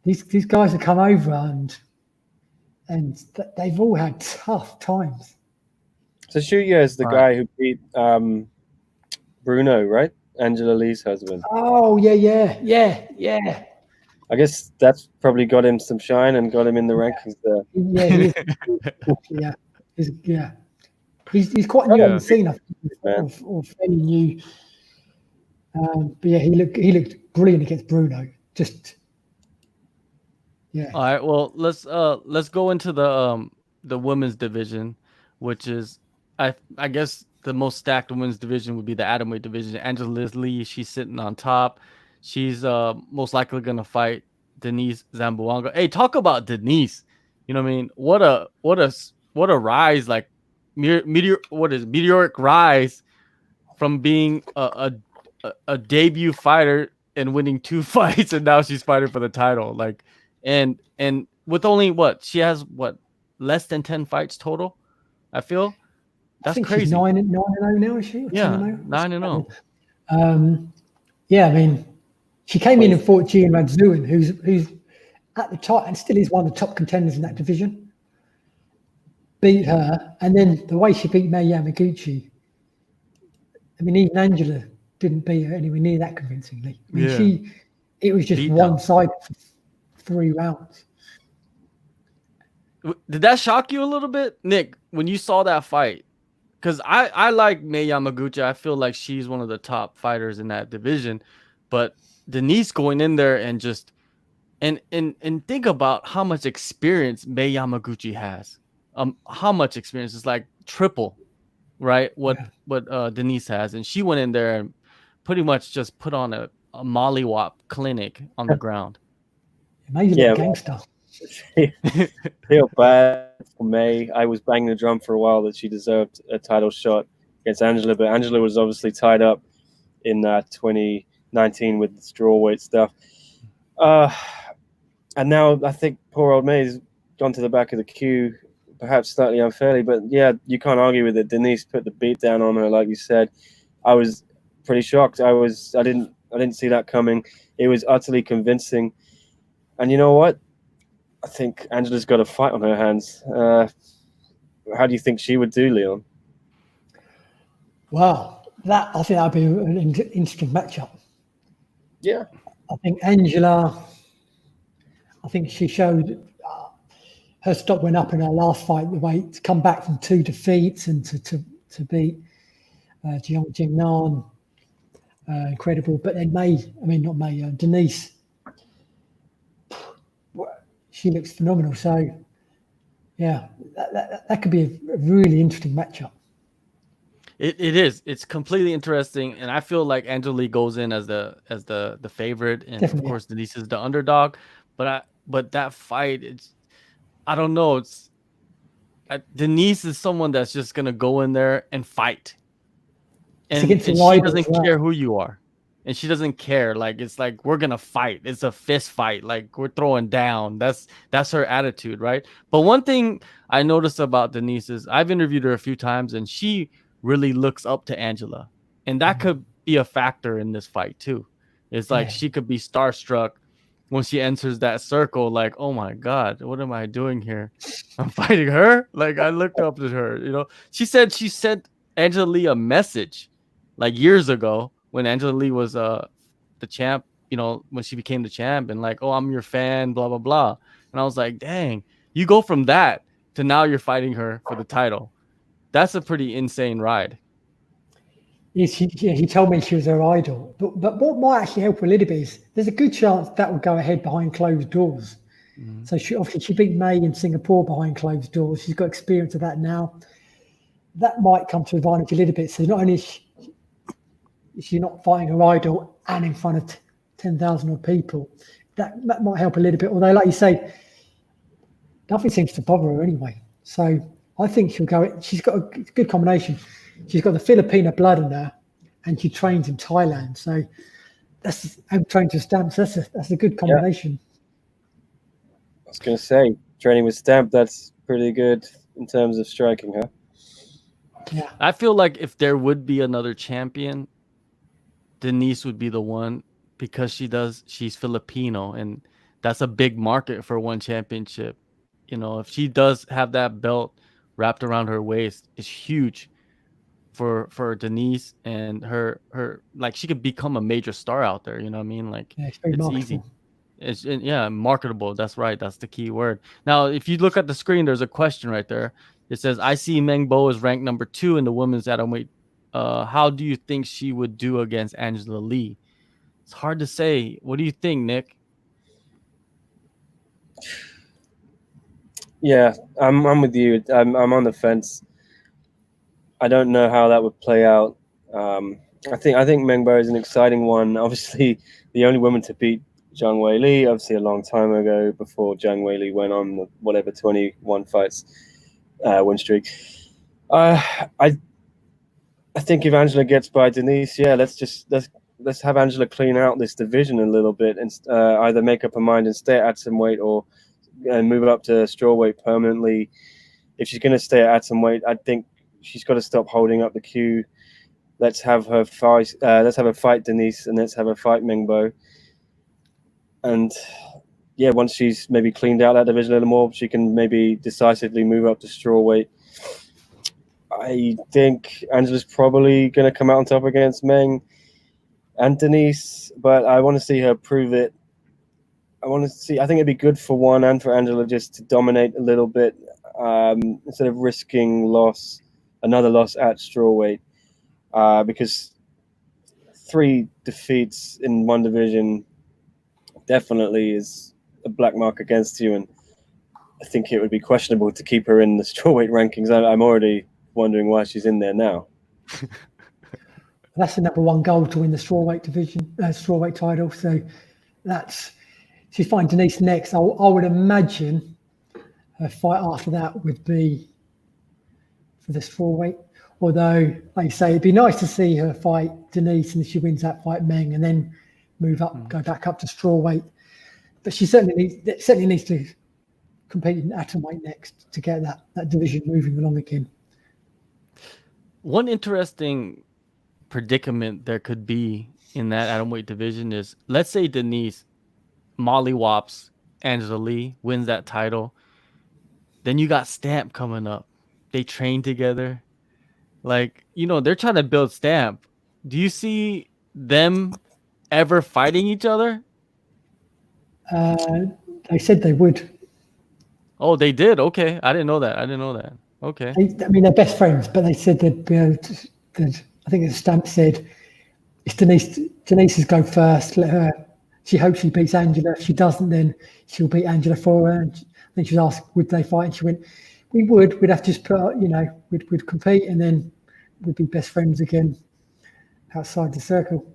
These guys have come over and they've all had tough times. So Shuya is the guy who beat Bruno, right? Angela Lee's husband. Oh, yeah. I guess that's probably got him some shine and got him in the rankings there. Yeah, He's quite new on the scene, I think, or fairly new. But yeah, he looked brilliant against Bruno. Just yeah. All right, well, let's go into the women's division, which is I guess the most stacked women's division would be the atomweight division. Angela Lee, she's sitting on top. She's most likely gonna fight Denise Zamboanga. Hey, talk about Denise. You know what I mean? What a rise, like meteoric rise from being a debut fighter and winning 2 fights, and now she's fighting for the title. Like, and with only she has less than 10 fights total. I feel that's crazy. She's 9-0 now, is she? Or Yeah, 10-0? 9-0. Yeah, I mean, she came in and fought Gian Radzuin, who's at the top and still is one of the top contenders in that division. Beat her, and then the way she beat Mei Yamaguchi. I mean, even Angela didn't beat her anywhere near that convincingly. I mean, it was just one-sided for 3 rounds. Did that shock you a little bit, Nick, when you saw that fight? Because I like Mei Yamaguchi. I feel like she's one of the top fighters in that division. But Denise going in there and just and think about how much experience Mei Yamaguchi has. How much experience is like triple, right? What Denise has, and she went in there and pretty much just put on a mollywop clinic on the ground. Amazing gangster. Feel bad for May. I was banging the drum for a while that she deserved a title shot against Angela, but Angela was obviously tied up in 2019 with the strawweight stuff. And now I think poor old May's gone to the back of the queue, perhaps slightly unfairly, but yeah, you can't argue with it. Denise put the beat down on her, like you said. I was pretty shocked. I didn't see that coming. It was utterly convincing. And you know what? I think Angela's got a fight on her hands. How do you think she would do, Leon? Wow, I think that'd be an interesting matchup. Yeah. I think Angela, she showed her stock went up in her last fight, the way to come back from 2 defeats and to beat Jiang Jingnan. Incredible. But then Denise, she looks phenomenal. So, yeah, that could be a really interesting matchup. It is. It's completely interesting, and I feel like Angela Lee goes in as the favorite, and of course Denise is the underdog. But that fight, I don't know. Denise is someone that's just gonna go in there and fight, and she doesn't care who you are. And she doesn't care. Like, it's like, we're gonna fight. It's a fist fight. Like, we're throwing down. That's her attitude, right? But one thing I noticed about Denise is I've interviewed her a few times, and she really looks up to Angela, and that could be a factor in this fight too. It's like she could be starstruck when she enters that circle. Like, oh my God, what am I doing here? I'm fighting her. Like, I looked up to her. You know, she said she sent Angela Lee a message like years ago, when Angela Lee was the champ, you know, when she became the champ, and like, oh, I'm your fan, blah, blah, blah. And I was like, dang, you go from that to now you're fighting her for the title. That's a pretty insane ride. She told me she was her idol. But what might actually help her a little bit is there's a good chance that will go ahead behind closed doors. Mhm. So she beat May in Singapore behind closed doors. She's got experience of that now. That might come to advantage a little bit. So not only is she not fighting her idol and in front of 10,000 odd people, that might help a little bit. Although, like you say, nothing seems to bother her anyway. So I think she'll go. She's got a good combination. She's got the Filipino blood in her, and she trains in Thailand. So and trained to stamp. So that's a good combination. I was going to say, training with Stamp, that's pretty good in terms of striking her. Yeah. I feel like if there would be another champion, Denise would be the one because she's Filipino, and that's a big market for one championship. You know, if she does have that belt wrapped around her waist, it's huge for Denise and her like she could become a major star out there. You know what I mean? Like Yeah, it's very it's marketable. easy. Marketable. That's right. That's the key word. Now, if you look at the screen, there's a question right there. It says, "I see Meng Bo is ranked number 2 in the women's atomweight. How do you think she would do against Angela Lee?" It's hard to say. What do you think, Nick? Yeah, I'm with you. I'm on the fence. I don't know how that would play out. I think Mengbo is an exciting one. Obviously, the only woman to beat Zhang Weili, obviously a long time ago, before Zhang Weili went on the whatever 21 fights win streak. I think if Angela gets by Denise, yeah, let's have Angela clean out this division a little bit and either make up her mind and stay at atomweight or move up to strawweight permanently. If she's going to stay at atomweight, I think she's got to stop holding up the queue. Let's have her fight. Let's have her fight Denise, and let's have her fight Mengbo. And yeah, once she's maybe cleaned out that division a little more, she can maybe decisively move up to strawweight. I think Angela's probably going to come out on top against Meng and Denise, but I want to see her prove it. I think it'd be good for one and for Angela just to dominate a little bit instead of risking another loss at strawweight, because 3 defeats in one division definitely is a black mark against you, and I think it would be questionable to keep her in the strawweight rankings. I'm already wondering why she's in there now. That's the number 1 goal, to win the strawweight division, strawweight title. So she's fighting Denise next. I would imagine her fight after that would be for the strawweight. Although, like you say, it'd be nice to see her fight Denise, and if she wins that, fight Meng, and then move up, go back up to strawweight. But she certainly needs to compete in atomweight next to get that division moving along again. One interesting predicament there could be in that atomweight division is, let's say Denise mollywops Angela Lee, wins that title. Then you got Stamp coming up. They train together. Like, they're trying to build Stamp. Do you see them ever fighting each other? They said they would. Oh, they did? Okay. I didn't know that. Okay. They're best friends, but they said they'd be able to. I think the Stamp said, it's Denise's go first. Let her. She hopes she beats Angela. If she doesn't, then she'll beat Angela for her. And then she was asked, would they fight? And she went, we would. We'd have to just put, we'd compete, and then we'd be best friends again outside the circle.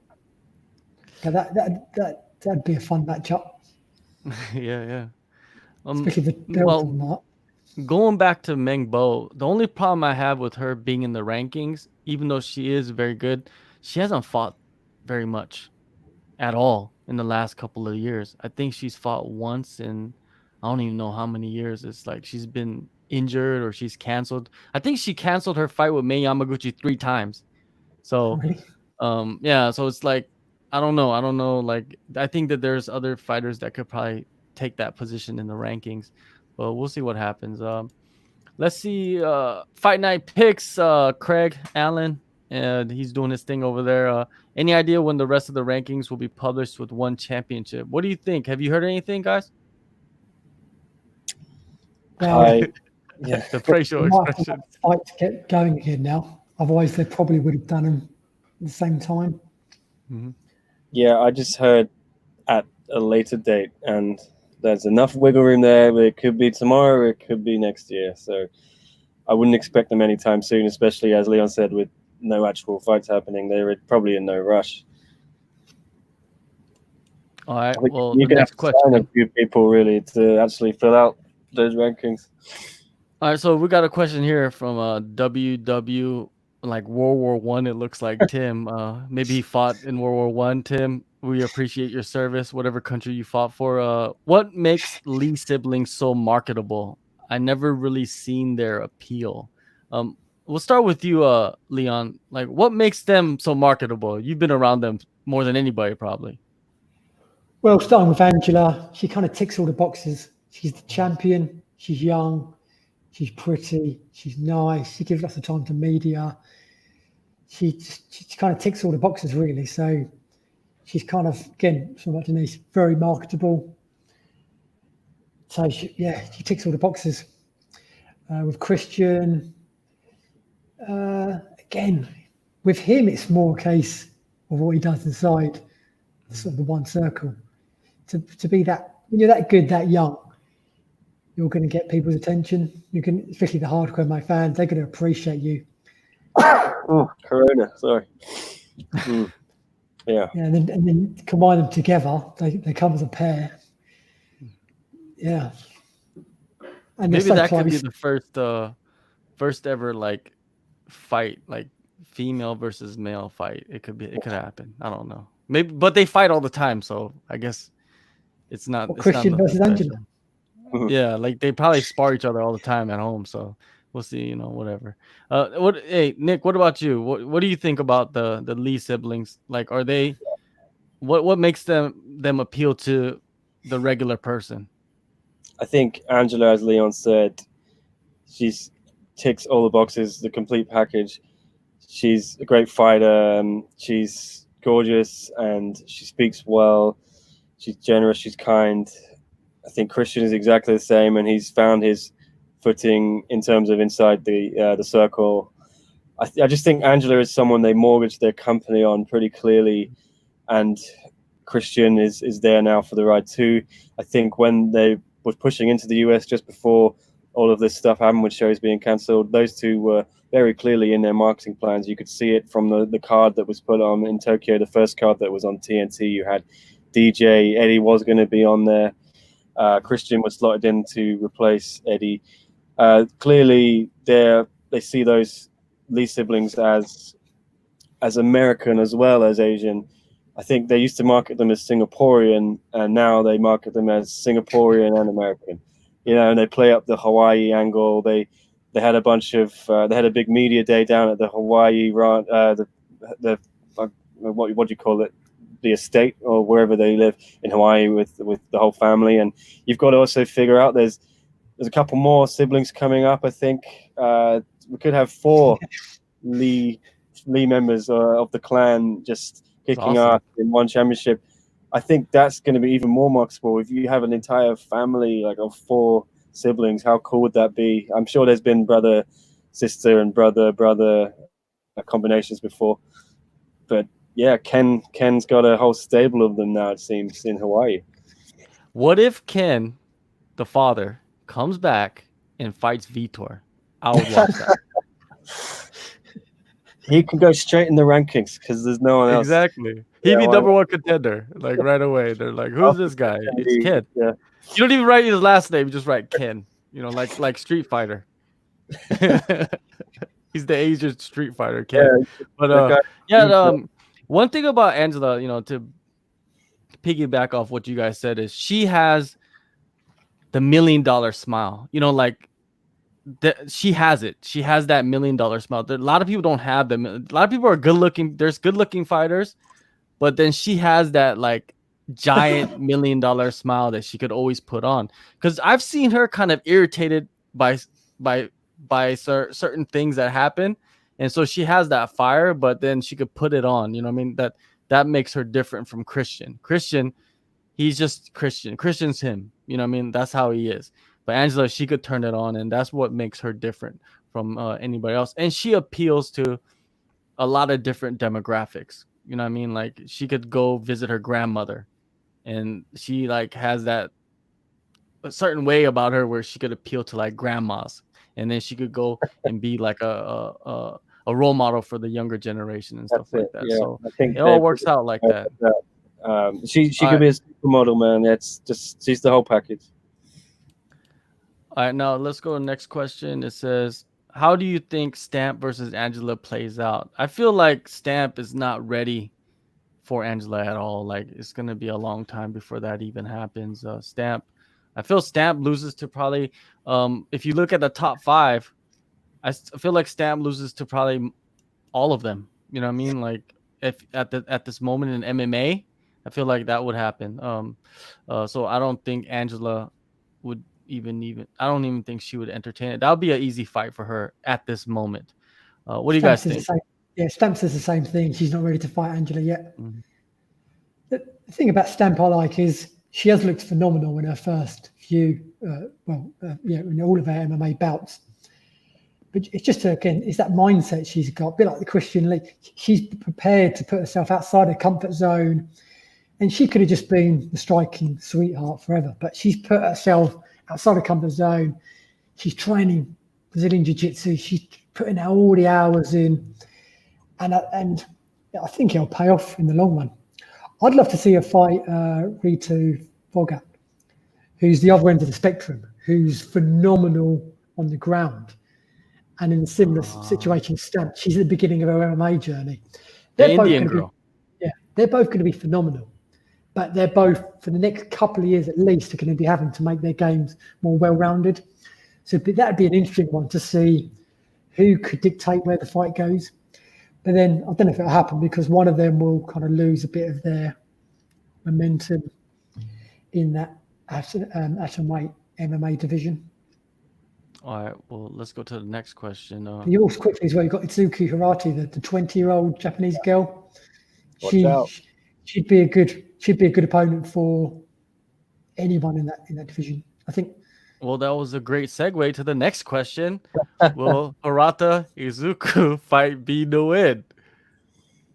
Yeah, that'd be a fun matchup. Yeah. Especially the belt or not. Going back to Meng Bo, the only problem I have with her being in the rankings, even though she is very good, she hasn't fought very much at all in the last couple of years. I think she's fought once in I don't even know how many years. It's like she's been injured or she's canceled. I think she canceled her fight with Mei Yamaguchi 3 times. So, Really? so it's like I don't know. Like, I think that there's other fighters that could probably take that position in the rankings, but we'll see what happens. Let's see. Fight night picks. Craig Allen, and he's doing his thing over there. Any idea when the rest of the rankings will be published with one championship? What do you think? Have you heard anything, guys? Yeah. The facial expression. Fight to get going again now. Otherwise, they probably would have done them at the same time. Mm-hmm. Yeah, I just heard at a later date, and there's enough wiggle room there. It could be tomorrow, it could be next year. So I wouldn't expect them anytime soon, especially as Leon said, with no actual fights happening. They're probably in no rush. All right. I think Well, you're the gonna have next to sign a question. few people really to actually fill out those rankings. All right, so we got a question here from WW, like World War One. It looks like Tim. Maybe he fought in World War One. Tim, we appreciate your service, whatever country you fought for. What makes Lee siblings so marketable? I never really seen their appeal. We'll start with you, Leon. Like, what makes them so marketable? You've been around them more than anybody, probably. Well, starting with Angela, she kind of ticks all the boxes. She's the champion. She's young. She's pretty. She's nice. She gives lots of time to media. She kind of ticks all the boxes, really. So she's kind of, again, sort of like Denise, very marketable. So she ticks all the boxes. With Christian, again, with him, it's more a case of what he does inside sort of the one circle. To be that, when you're that good, that young, you're going to get people's attention. You can, especially the hardcore MMA fans, they're going to appreciate you. Oh, Corona, sorry. Yeah. And then combine them together, they come as a pair. Yeah. And Maybe so that close. could be the first ever like fight, like female versus male fight. It could happen. I don't know. Maybe, but they fight all the time, so I guess it's not. Or It's not Christian versus nothing Angela. special. Yeah, like they probably spar each other all the time at home. So we'll see. Whatever. Hey, Nick, what about you? What do you think about the Lee siblings? Like, are they? What makes them appeal to the regular person? I think Angela, as Leon said, she's ticks all the boxes, the complete package. She's a great fighter. She's gorgeous and she speaks well. She's generous. She's kind. I think Christian is exactly the same, and he's found his footing in terms of inside the circle. I just think Angela is someone they mortgaged their company on pretty clearly, and Christian is there now for the ride too. I think when they were pushing into the US just before all of this stuff happened with shows being cancelled, those two were very clearly in their marketing plans. You could see it from the card that was put on in Tokyo, the first card that was on TNT. You had DJ, Eddie was going to be on there. Christian was slotted in to replace Eddie. Clearly, they see those Lee siblings as American as well as Asian. I think they used to market them as Singaporean, and now they market them as Singaporean and American. And they play up the Hawaii angle. They had a bunch of they had a big media day down at the Hawaii what do you call it, the estate or wherever they live in Hawaii with the whole family. And you've got to also figure out there's a couple more siblings coming up. I think we could have 4 Lee members of the clan just kicking Awesome. ass in one championship. I think that's going to be even more marketable. If you have an entire family like of 4 siblings, how cool would that be? I'm sure there's been brother, sister, and brother combinations before, but yeah, Ken's got a whole stable of them now, it seems, in Hawaii. What if Ken, the father, comes back and fights Vitor? I would watch that. He can go straight in the rankings because there's no one else. Exactly. He'd be number 1 contender, like right away. They're like, "Who's this guy?" It's Ken. Yeah. You don't even write his last name; you just write Ken. Like Street Fighter. He's the Asian Street Fighter, Ken. Yeah, but one thing about Angela, to piggyback off what you guys said, is she has the $1 million smile. She has it. She has that $1 million smile. A lot of people don't have them. A lot of people are good looking. There's good looking fighters, but then she has that like giant $1 million smile that she could always put on. Because I've seen her kind of irritated by certain things that happen, and so she has that fire, but then she could put it on. That makes her different from Christian. He's just Christian. Christian's him. That's how he is. But Angela, she could turn it on, and that's what makes her different from anybody else. And she appeals to a lot of different demographics. You know what I mean? Like she could go visit her grandmother, and she like has that a certain way about her where she could appeal to like grandmas, and then she could go and be like a role model for the younger generation and stuff That's like it. that. Yeah, So I think it all works out like that. she All could right, be a supermodel, man. That's just she's the whole package. all right. Now let's go to the next question. It says, "How do you think Stamp versus Angela plays out?" I feel like Stamp is not ready for Angela at all. Like it's gonna be a long time before that even happens. Stamp, I feel Stamp loses to probably. If you look at the top five, I feel like Stamp loses to probably all of them. You know what I mean? Like if at this moment in MMA, I feel like that would happen. So I don't think Angela would even. I don't even think she would entertain it. That would be an easy fight for her at this moment. What do you Stamps guys says the think? same. Yeah, Stamp says the same thing. She's not ready to fight Angela yet. Mhm. The thing about Stamp I like is she has looked phenomenal in her first few, in all of her MMA bouts. But it's just again, it's that mindset she's got, a bit like the Christian Lee. She's prepared to put herself outside her comfort zone, and she could have just been the striking sweetheart forever. But she's put herself outside her comfort zone. She's training Brazilian Jiu-Jitsu. She's putting all the hours in, and I think it'll pay off in the long run. I'd love to see her fight Ritu Boga, who's the other end of the spectrum, who's phenomenal on the ground. And in a similar situation, Stamp, she's at the beginning of her MMA journey. The Indian girl. They're both going to be phenomenal. But they're both, for the next couple of years at least, are going to be having to make their games more well-rounded. So that'd be an interesting one to see who could dictate where the fight goes. But then I don't know if it'll happen because one of them will kind of lose a bit of their momentum in that atomweight MMA division. All right, well, let's go to the next question. You also quickly as well, you've got Itsuki Hirati, the 20-year-old Japanese girl. Watch out. She'd be a good opponent for anyone in that division. I think. Well, that was a great segue to the next question. Will Hirata Izuku fight B no win?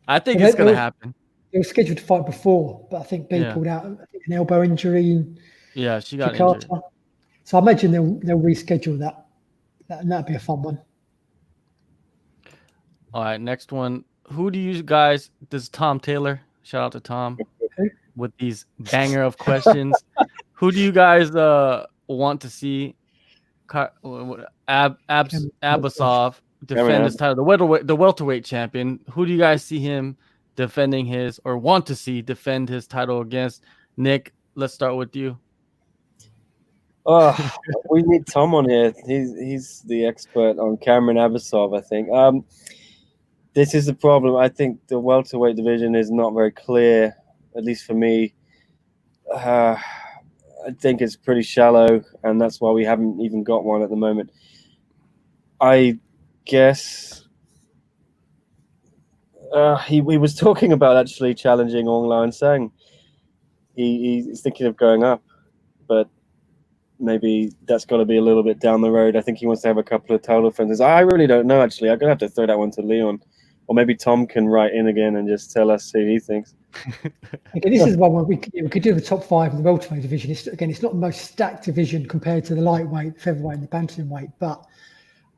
I think it's gonna happen. They were scheduled to fight before, but I think B pulled out an elbow injury in Yeah, she got Jakarta. injured. So I imagine they'll reschedule that. That'd be a fun one. All right, next one. Who do you guys? This is Tom Taylor. Shout out to Tom with these banger of questions. Who do you guys want to see? Abasov defend his title, the welterweight champion. Who do you guys see him defending his, or want to see defend his title against? Nick, let's start with you. Oh, we need Tom on here. He's the expert on Cameron Abasov, I think. This is the problem. I think the welterweight division is not very clear, at least for me. I think it's pretty shallow, and that's why we haven't even got one at the moment. I guess he was talking about actually challenging Ong Lan Sang. He's thinking of going up, but maybe that's got to be a little bit down the road. I think he wants to have a couple of title defenses. I really don't know, actually. I'm going to have to throw that one to Leon. Or maybe Tom can write in again and just tell us who he thinks. Okay, this is one where we could do the top five in the welterweight division. It's not the most stacked division compared to the lightweight, the featherweight, and the bantamweight, but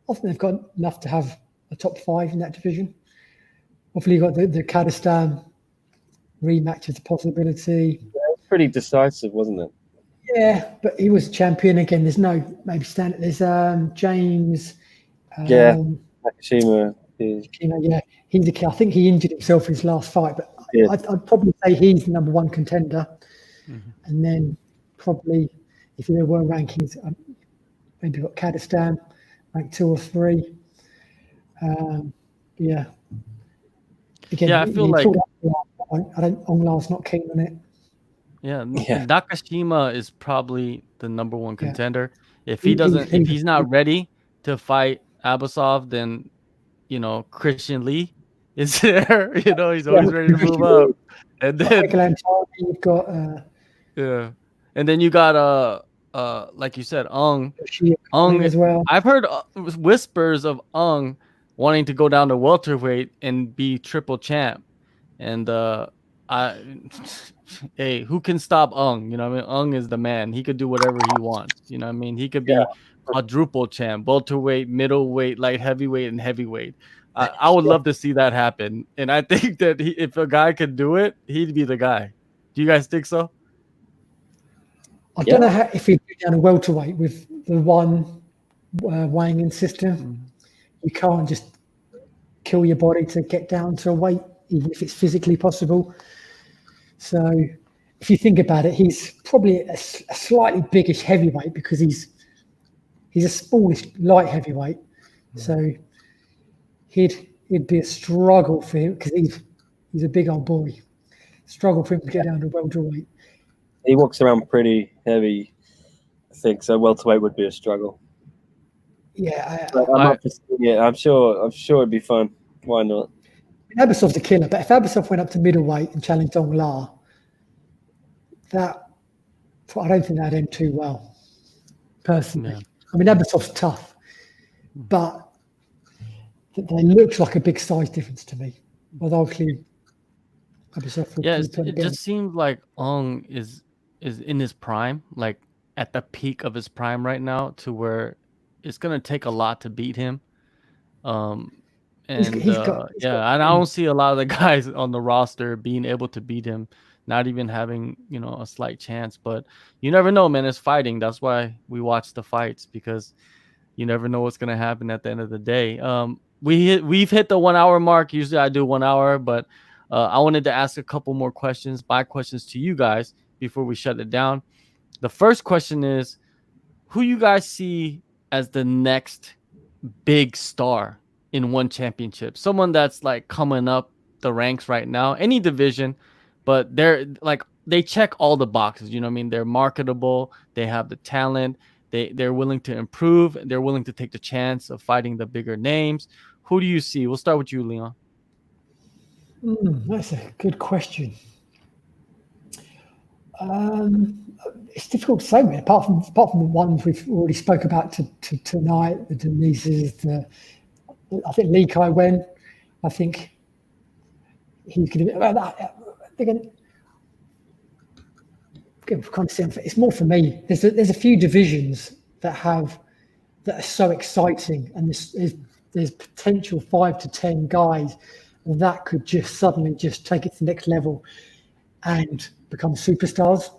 I think they've got enough to have a top five in that division. Hopefully, you've got the Kurdistan rematch as a possibility. Yeah, it was pretty decisive, wasn't it? Yeah, but he was champion again. There's no maybe stand. There's James. Nakashima. Yeah, he's a kid. I think he injured himself in his last fight, but I'd probably say he's the number one contender. Mm-hmm. And then probably, if there were rankings, maybe got Kurdistan ranked 2 or 3. Yeah. Again, I feel like Ong La's not keen on it. Yeah, Nakashima is probably the number one contender. If he's not ready to fight Abasov, then Christian Lee is there. He's always ready to move up. And then you've got and then you got like you said, Ong as well. I've heard whispers of Ong wanting to go down to welterweight and be triple champ. And hey, who can stop Ung? You know what I mean? Ung is the man. He could do whatever he wants. You know what I mean? He could be quadruple champ, welterweight, middleweight, light heavyweight, and heavyweight. I would love to see that happen. And I think that if a guy could do it, he'd be the guy. Do you guys think so? I don't know if he'd go down a welterweight with the one weighing in system. You can't just kill your body to get down to a weight, even if it's physically possible. So if you think about it, he's probably a slightly biggish heavyweight because he's a smallish light heavyweight. So he'd be a struggle for him because he's a big old boy. Struggle for him to get down to welterweight. He walks around pretty heavy, I think, so welterweight would be a struggle. Yeah, I'm sure it'd be fun. Why not? Abasov's a killer, but if Abasov went up to middleweight and challenged Dong La, I don't think that'd end too well, personally. Yeah. I mean, Abasov's tough, but they look like a big size difference to me. Although obviously, Abasov it just seems like Ung is in his prime, like at the peak of his prime right now, to where it's gonna take a lot to beat him. And I don't see a lot of the guys on the roster being able to beat him, not even having, a slight chance. But you never know, man. It's fighting. That's why we watch the fights, because you never know what's gonna happen at the end of the day. We've hit the 1 hour mark. Usually I do 1 hour, but I wanted to ask a couple more questions, my questions to you guys before we shut it down. The first question is, who you guys see as the next big star in one championship? Someone that's like coming up the ranks right now, any division, but they check all the boxes. You know what I mean? They're marketable. They have the talent. They're willing to improve. They're willing to take the chance of fighting the bigger names. Who do you see? We'll start with you, Leon. That's a good question. It's difficult to say, man. Apart from the ones we've already spoke about tonight, the Denises, I think Lee Kai Wen. I think he's going to be. It's more for me. There's a few divisions that are so exciting, and there's potential 5 to 10 guys that could just suddenly just take it to the next level and become superstars.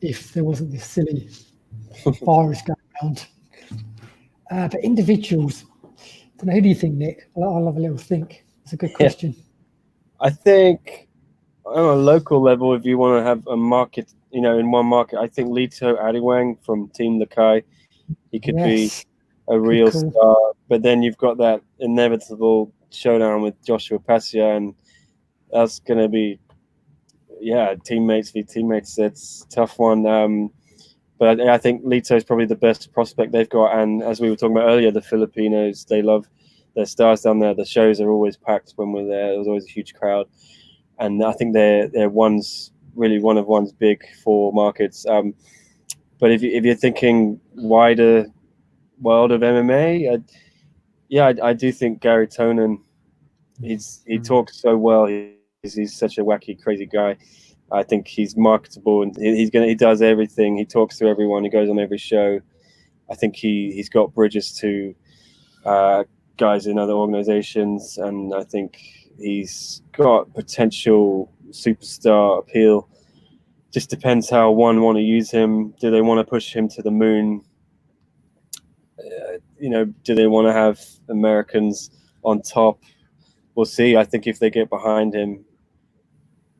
If there wasn't this silly virus going around. But individuals, I don't know, who do you think, Nick? I'll have a little think. It's a good question. I think on a local level, if you want to have a market, in one market, I think Lito Adiwang from Team Lakai, he could be a real star. But then you've got that inevitable showdown with Joshua Passia, and that's going to be, teammates v teammates. It's a tough one. But I think Lito is probably the best prospect they've got. And as we were talking about earlier, the Filipinos, they love their stars down there. The shows are always packed when we're there. There's always a huge crowd. And I think they're really one of one's big four markets. But if you're thinking wider world of MMA, I do think Gary Tonin, he talks so well. He's such a wacky, crazy guy. I think he's marketable, and he does everything. He talks to everyone. He goes on every show. I think he's got bridges to guys in other organizations, and I think he's got potential superstar appeal. Just depends how one want to use him. Do they want to push him to the moon? Do they want to have Americans on top? We'll see. I think if they get behind him,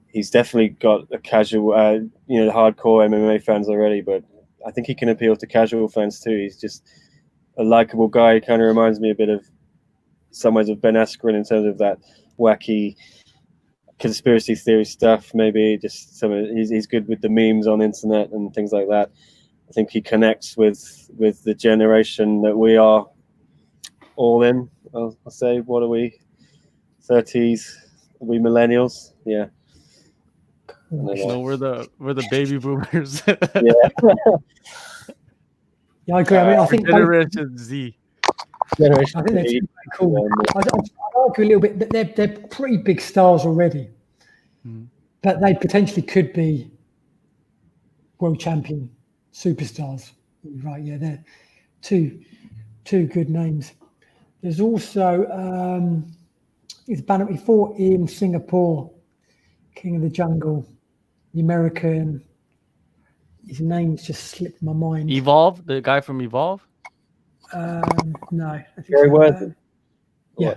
he's definitely got a casual, hardcore MMA fans already, but I think he can appeal to casual fans too. He's just a likable guy. He kind of reminds me a bit of some ways of Ben Askren in terms of that wacky conspiracy theory stuff. Maybe just he's good with the memes on internet and things like that. I think he connects with the generation that we are all in. I'll say, what are we? 30s? Are we millennials? Yeah. No, we're the baby boomers. Yeah, I agree. I think Generation Z. Generation I think they're Z, two very cool. I'd argue a little bit that they're pretty big stars already, Mhm. but they potentially could be world champion superstars. Right? Yeah, they're two good names. There's also his banner. He fought in Singapore, King of the Jungle, the American. His name's just slipped my mind. Evolve, the guy from Evolve. No, I think Very so. worth Yeah,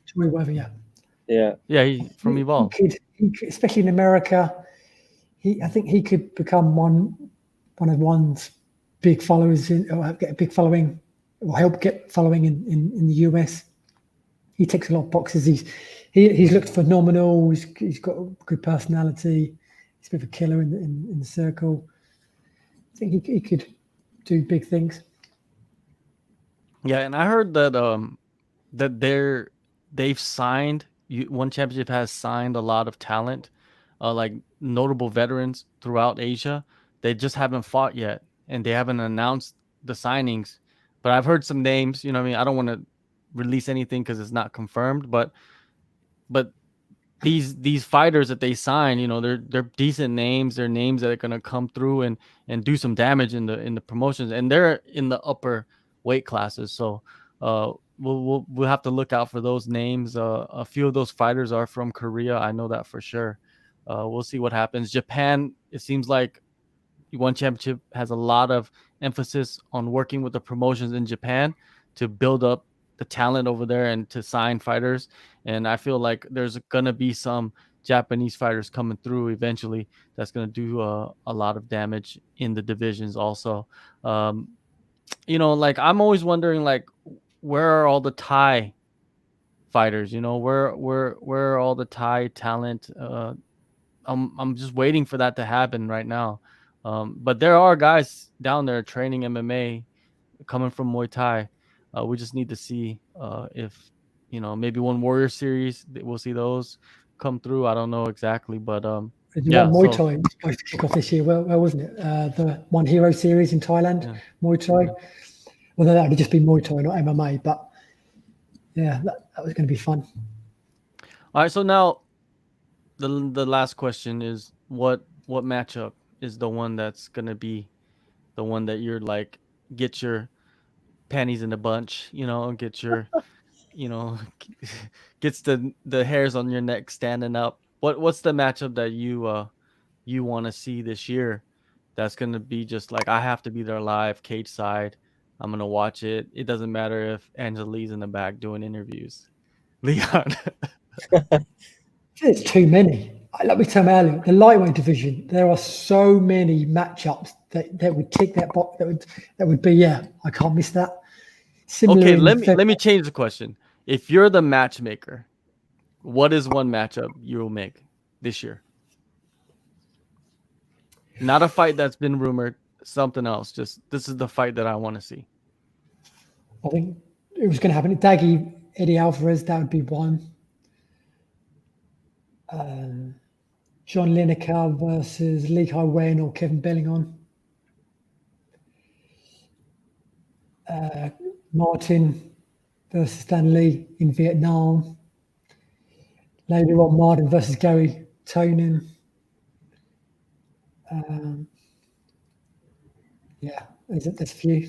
Troy Weather. Yeah, Yeah. Yeah, he from Evolve. he could, especially in America. I think he could become one of one's big followers or get a big following, or help get following in the US. He ticks a lot of boxes. He's looked phenomenal. He's got a good personality. He's a bit of a killer in the circle. I think he could do big things. Yeah, and I heard that that they've signed one championship has signed a lot of talent, like notable veterans throughout Asia. They just haven't fought yet, and they haven't announced the signings. But I've heard some names. You know, what I mean, I don't want to release anything because it's not confirmed. But these fighters that they sign, you know, they're decent names. They're names that are gonna come through and do some damage in the promotions, and they're in the upper weight classes. So we'll have to look out for those names. A few of those fighters are from Korea. I know that for sure. We'll see what happens. Japan, it seems like one championship has a lot of emphasis on working with the promotions in Japan to build up the talent over there and to sign fighters. And I feel like there's gonna be some Japanese fighters coming through eventually that's gonna do a lot of damage in the divisions also. Um, you know, like I'm always wondering, like, where are all the Thai fighters? You know, where are all the Thai talent? I'm just waiting for that to happen right now. But there are guys down there training MMA coming from Muay Thai. We just need to see if, you know, maybe one Warrior series we'll see those come through. I don't know exactly, but The yeah. one Muay So Thai was supposed to kick off this year. Where wasn't it? The One Hero series in Thailand, yeah. Muay Thai. Well, that would just be Muay Thai, not MMA. But yeah, that was going to be fun. All right. So now the last question is what matchup is the one that's gonna be the one that you're like get your panties in a bunch, you know, get your you know, gets the hairs on your neck standing up. What's the matchup that you want to see this year? That's gonna be just like I have to be there live, cage side. I'm gonna watch it. It doesn't matter if Angelique's in the back doing interviews. Leon. There's too many. Like we said earlier, the lightweight division. There are so many matchups that would tick that box. That would be I can't miss that. Similar Okay, in let me change the question. If you're the matchmaker, what is one matchup you'll make this year? Not a fight that's been rumored, something else. Just this is the fight that I want to see. I think it was going to happen. Daggy, Eddie Alvarez, that would be one. John Lineker versus Lee Hyon or Kevin Bellingham. Martin versus Stan Lee in Vietnam. Later on, Martin versus Gary Tonin. There's a few.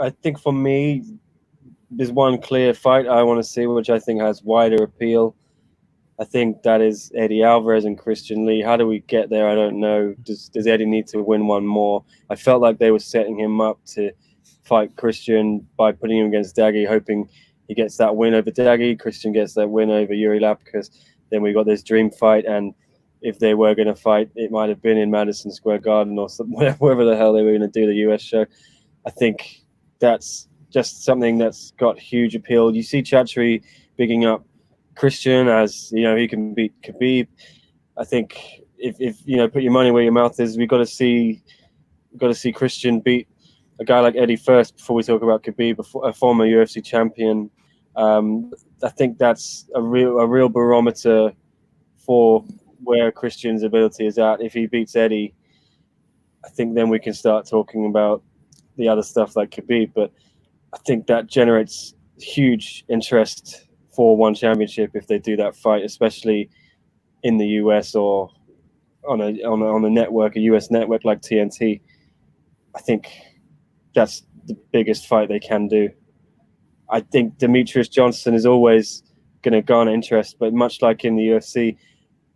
I think for me, there's one clear fight I want to see, which I think has wider appeal. I think that is Eddie Alvarez and Christian Lee. How do we get there? I don't know. Does Eddie need to win one more? I felt like they were setting him up to fight Christian by putting him against Daggy, hoping he gets that win over Daggy. Christian gets that win over Yuri Lapkus. Then we got this dream fight, and if they were going to fight, it might have been in Madison Square Garden or wherever the hell they were going to do the US show. I think that's just something that's got huge appeal. You see Chatri bigging up Christian as, you know, he can beat Khabib. I think if you know, put your money where your mouth is, we've got to see Christian beat a guy like Eddie first before we talk about Khabib, a former UFC champion. I think that's a real barometer for where Christian's ability is at. If he beats Eddie, I think then we can start talking about the other stuff like Khabib. But I think that generates huge interest for one championship if they do that fight, especially in the US or on a network, a US network like TNT. I think that's the biggest fight they can do. I think Demetrius Johnson is always going to garner interest, but much like in the UFC,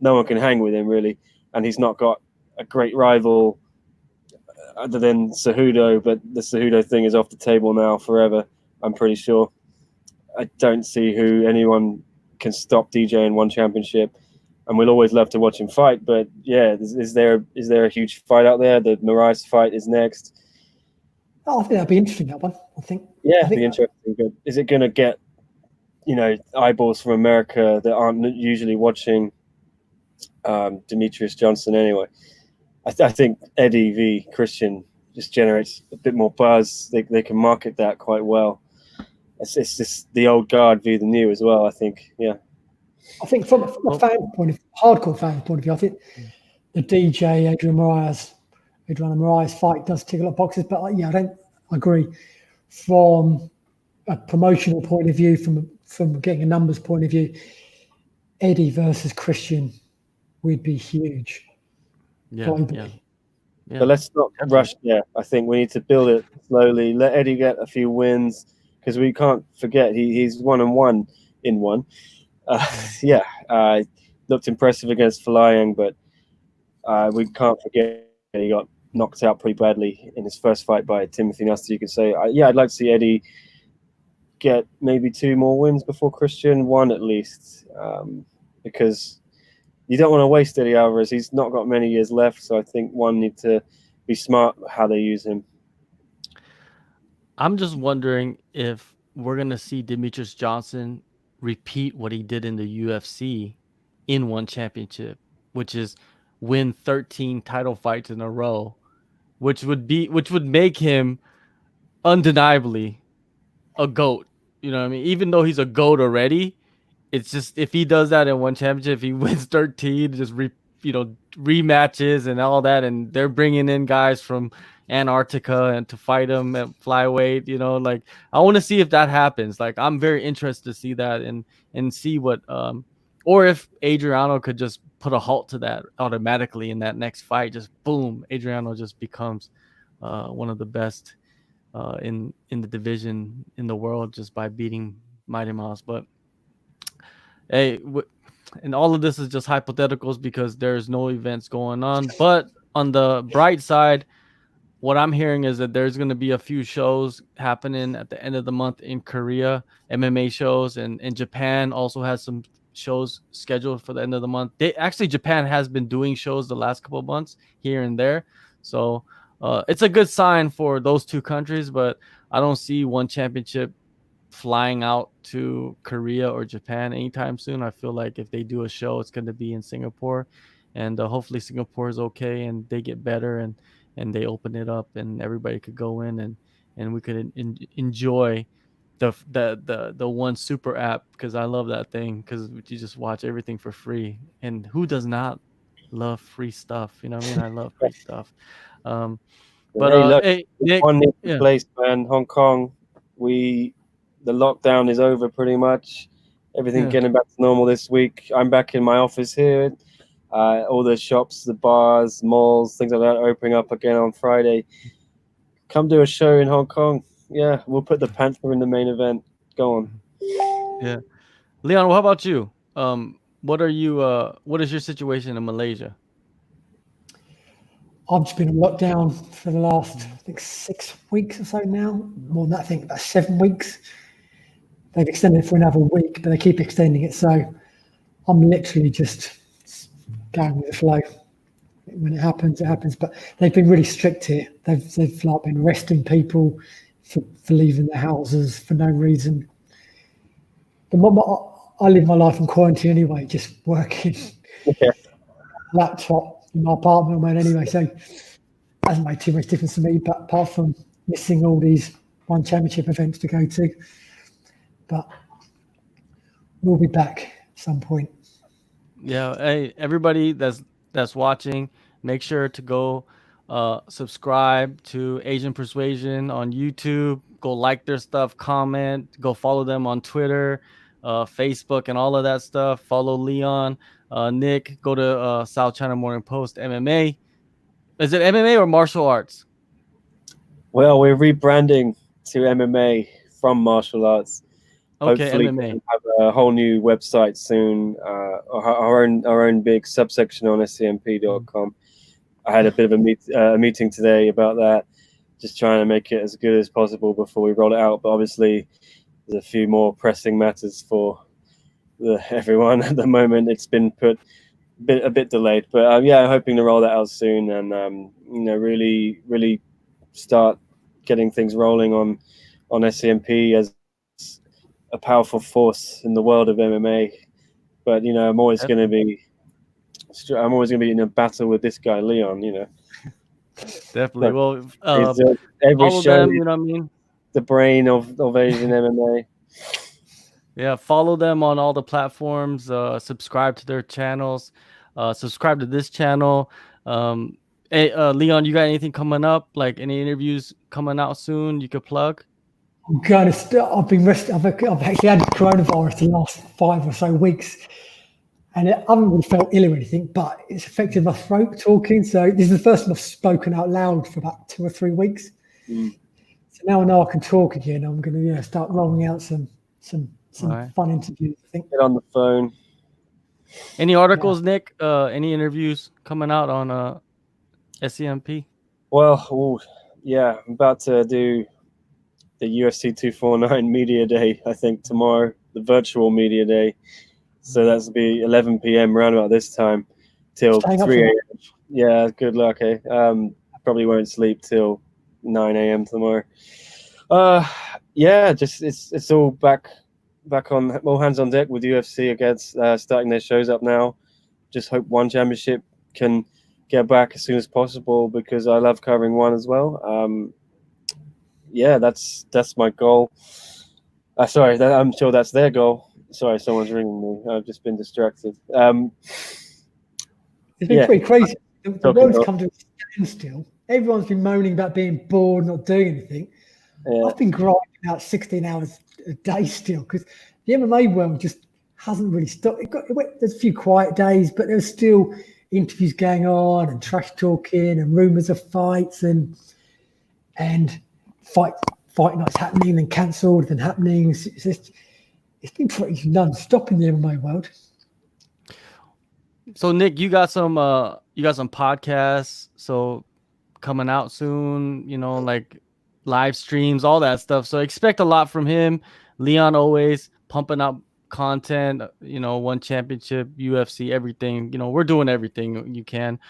no one can hang with him really, and he's not got a great rival other than Cejudo. But the Cejudo thing is off the table now forever, I'm pretty sure. I don't see who anyone can stop DJ in one championship, and we'll always love to watch him fight. But yeah, is there a huge fight out there? The Moraes fight is next. Oh, I think that'd be interesting, that one. I think. Yeah, I think be interesting. But is it going to get, eyeballs from America that aren't usually watching Demetrius Johnson anyway? I think Eddie v. Christian just generates a bit more buzz. They can market that quite well. It's just the old guard v. the new as well, I think. Yeah. I think from a fan point of hardcore fan point of view, I think the DJ Adrian Moraes fight does tick a lot of boxes. But I don't agree from a promotional point of view, from getting a numbers point of view. Eddie versus Christian would be huge. Yeah. But let's not rush there. I think we need to build it slowly. Let Eddie get a few wins, because we can't forget he's 1-1 in one. Looked impressive against Hyon, but we can't forget he got knocked out pretty badly in his first fight by Timothy Nuster. You could say, I'd like to see Eddie get maybe 2 more wins before Christian, 1 at least, because you don't want to waste Eddie Alvarez. He's not got many years left, so I think one need to be smart how they use him. I'm just wondering if we're going to see Demetrius Johnson repeat what he did in the UFC in one championship, which is win 13 title fights in a row, which would make him undeniably a GOAT. You know what I mean? Even though he's a GOAT already, it's just if he does that in one championship, if he wins 13, just rematches and all that, and they're bringing in guys from Antarctica and to fight him at flyweight, like I want to see if that happens. Like I'm very interested to see that and see what or if Adriano could just put a halt to that automatically in that next fight. Just boom, Adriano just becomes one of the best in the division in the world just by beating Mighty Mouse. But hey, and all of this is just hypotheticals because there's no events going on. But on the bright side, what I'm hearing is that there's going to be a few shows happening at the end of the month in Korea, MMA shows, and Japan also has some shows scheduled for the end of the month. Japan has been doing shows the last couple of months here and there. So it's a good sign for those 2 countries, but I don't see one championship flying out to Korea or Japan anytime soon. I feel like if they do a show, it's going to be in Singapore, and hopefully Singapore is okay and they get better and they open it up and everybody could go in and we could enjoy the one super app, because I love that thing, because you just watch everything for free, and who does not love free stuff? You know what I mean? I love free stuff. Hey, Nick, one needs to place, man. Hong Kong, the lockdown is over pretty much. Everything getting back to normal this week. I'm back in my office here. All the shops, the bars, malls, things like that opening up again on Friday. Come do a show in Hong Kong. Yeah, we'll put the Panther in the main event. Go on. Yeah. Leon, how about you? What is your situation in Malaysia? I've just been on lockdown for the last, I think, 6 weeks or so now. More than that, I think about 7 weeks. They've extended it for another week, but they keep extending it. So I'm literally just going with the flow. When it happens, it happens. But they've been really strict here. They've like been arresting people for leaving their houses for no reason. I live my life in quarantine anyway, just working. Yeah. Laptop in my apartment, man. Anyway, so it hasn't made too much difference to me. But apart from missing all these one championship events to go to, but we'll be back at some point. Yeah, hey, everybody that's watching, make sure to go subscribe to Asian Persuasion on YouTube. go like their stuff, comment, go follow them on Twitter, Facebook, and all of that stuff. Follow Leon, Nick. Go to South China Morning Post MMA. Is it MMA or martial arts? Well, we're rebranding to MMA from martial arts. Okay, Hopefully, MMA. we'll have a whole new website soon. Our own big subsection on scmp.com. I had a bit of a meeting today about that, just trying to make it as good as possible before we roll it out. But obviously, there's a few more pressing matters for everyone at the moment. It's been put a bit delayed, but yeah, hoping to roll that out soon and really start getting things rolling on SCMP as a powerful force in the world of MMA. But I'm always going to be in a battle with this guy Leon. Definitely. Well, every follow show, them. You know what I mean? the brain of Asian MMA. Yeah, follow them on all the platforms. Subscribe to their channels. Subscribe to this channel. Hey, Leon, you got anything coming up? Like any interviews coming out soon? You could plug. I'm going to start. I've been resting. I've actually had coronavirus the last 5 or so weeks, and I haven't really felt ill or anything, but it's affected my throat talking. So this is the first time I've spoken out loud for about 2 or 3 weeks. So now I know I can talk again. I'm going to start rolling out some Right. fun interviews. I think. Get on the phone. Any articles, Nick? Any interviews coming out on SCMP? Well, yeah, I'm about to do the UFC 249 media day, I think, tomorrow, the virtual media day. So that's be 11 p.m. around about this time till 3 a.m. Yeah, good luck, eh? Probably won't sleep till 9 a.m. tomorrow. Yeah, just it's all back on, all hands on deck with UFC against starting their shows up now. Just hope One Championship can get back as soon as possible because I love covering One as well. Yeah, that's my goal. Sorry, I'm sure that's their goal. Sorry, someone's ringing me. I've just been distracted. It's been pretty crazy. The world's come to a standstill. Everyone's been moaning about being bored, not doing anything. Yeah. I've been grinding out 16 hours a day still because the MMA world just hasn't really stopped. There's a few quiet days, but there's still interviews going on and trash talking and rumors of fights and fight nights happening and cancelled and happening. It's been pretty non-stop in the MMA world. So Nick, you got some podcasts so coming out soon, like live streams, all that stuff. So expect a lot from him. Leon always pumping out content, One Championship, UFC, everything. We're doing everything you can.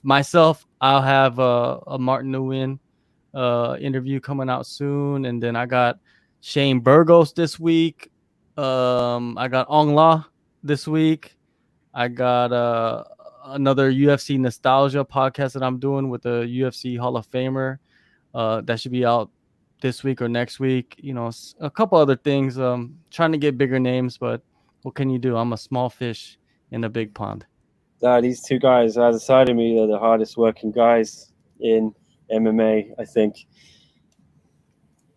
Myself, I'll have a Martin Nguyen interview coming out soon, and then I got Shane Burgos this week. I got Ong La this week. I got another UFC nostalgia podcast that I'm doing with the UFC Hall of Famer. That should be out this week or next week. A couple other things. Trying to get bigger names, but what can you do? I'm a small fish in a big pond. These two guys either side of me, they're the hardest working guys in MMA, I think.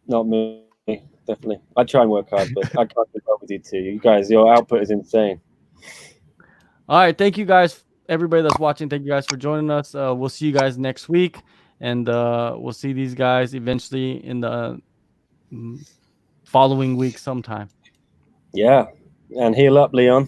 Not me, definitely. I try and work hard, but I can't keep up with you two. You guys, your output is insane. All right, thank you guys, everybody that's watching. Thank you guys for joining us. We'll see you guys next week, and we'll see these guys eventually in the following week sometime. Yeah, and heal up, Leon.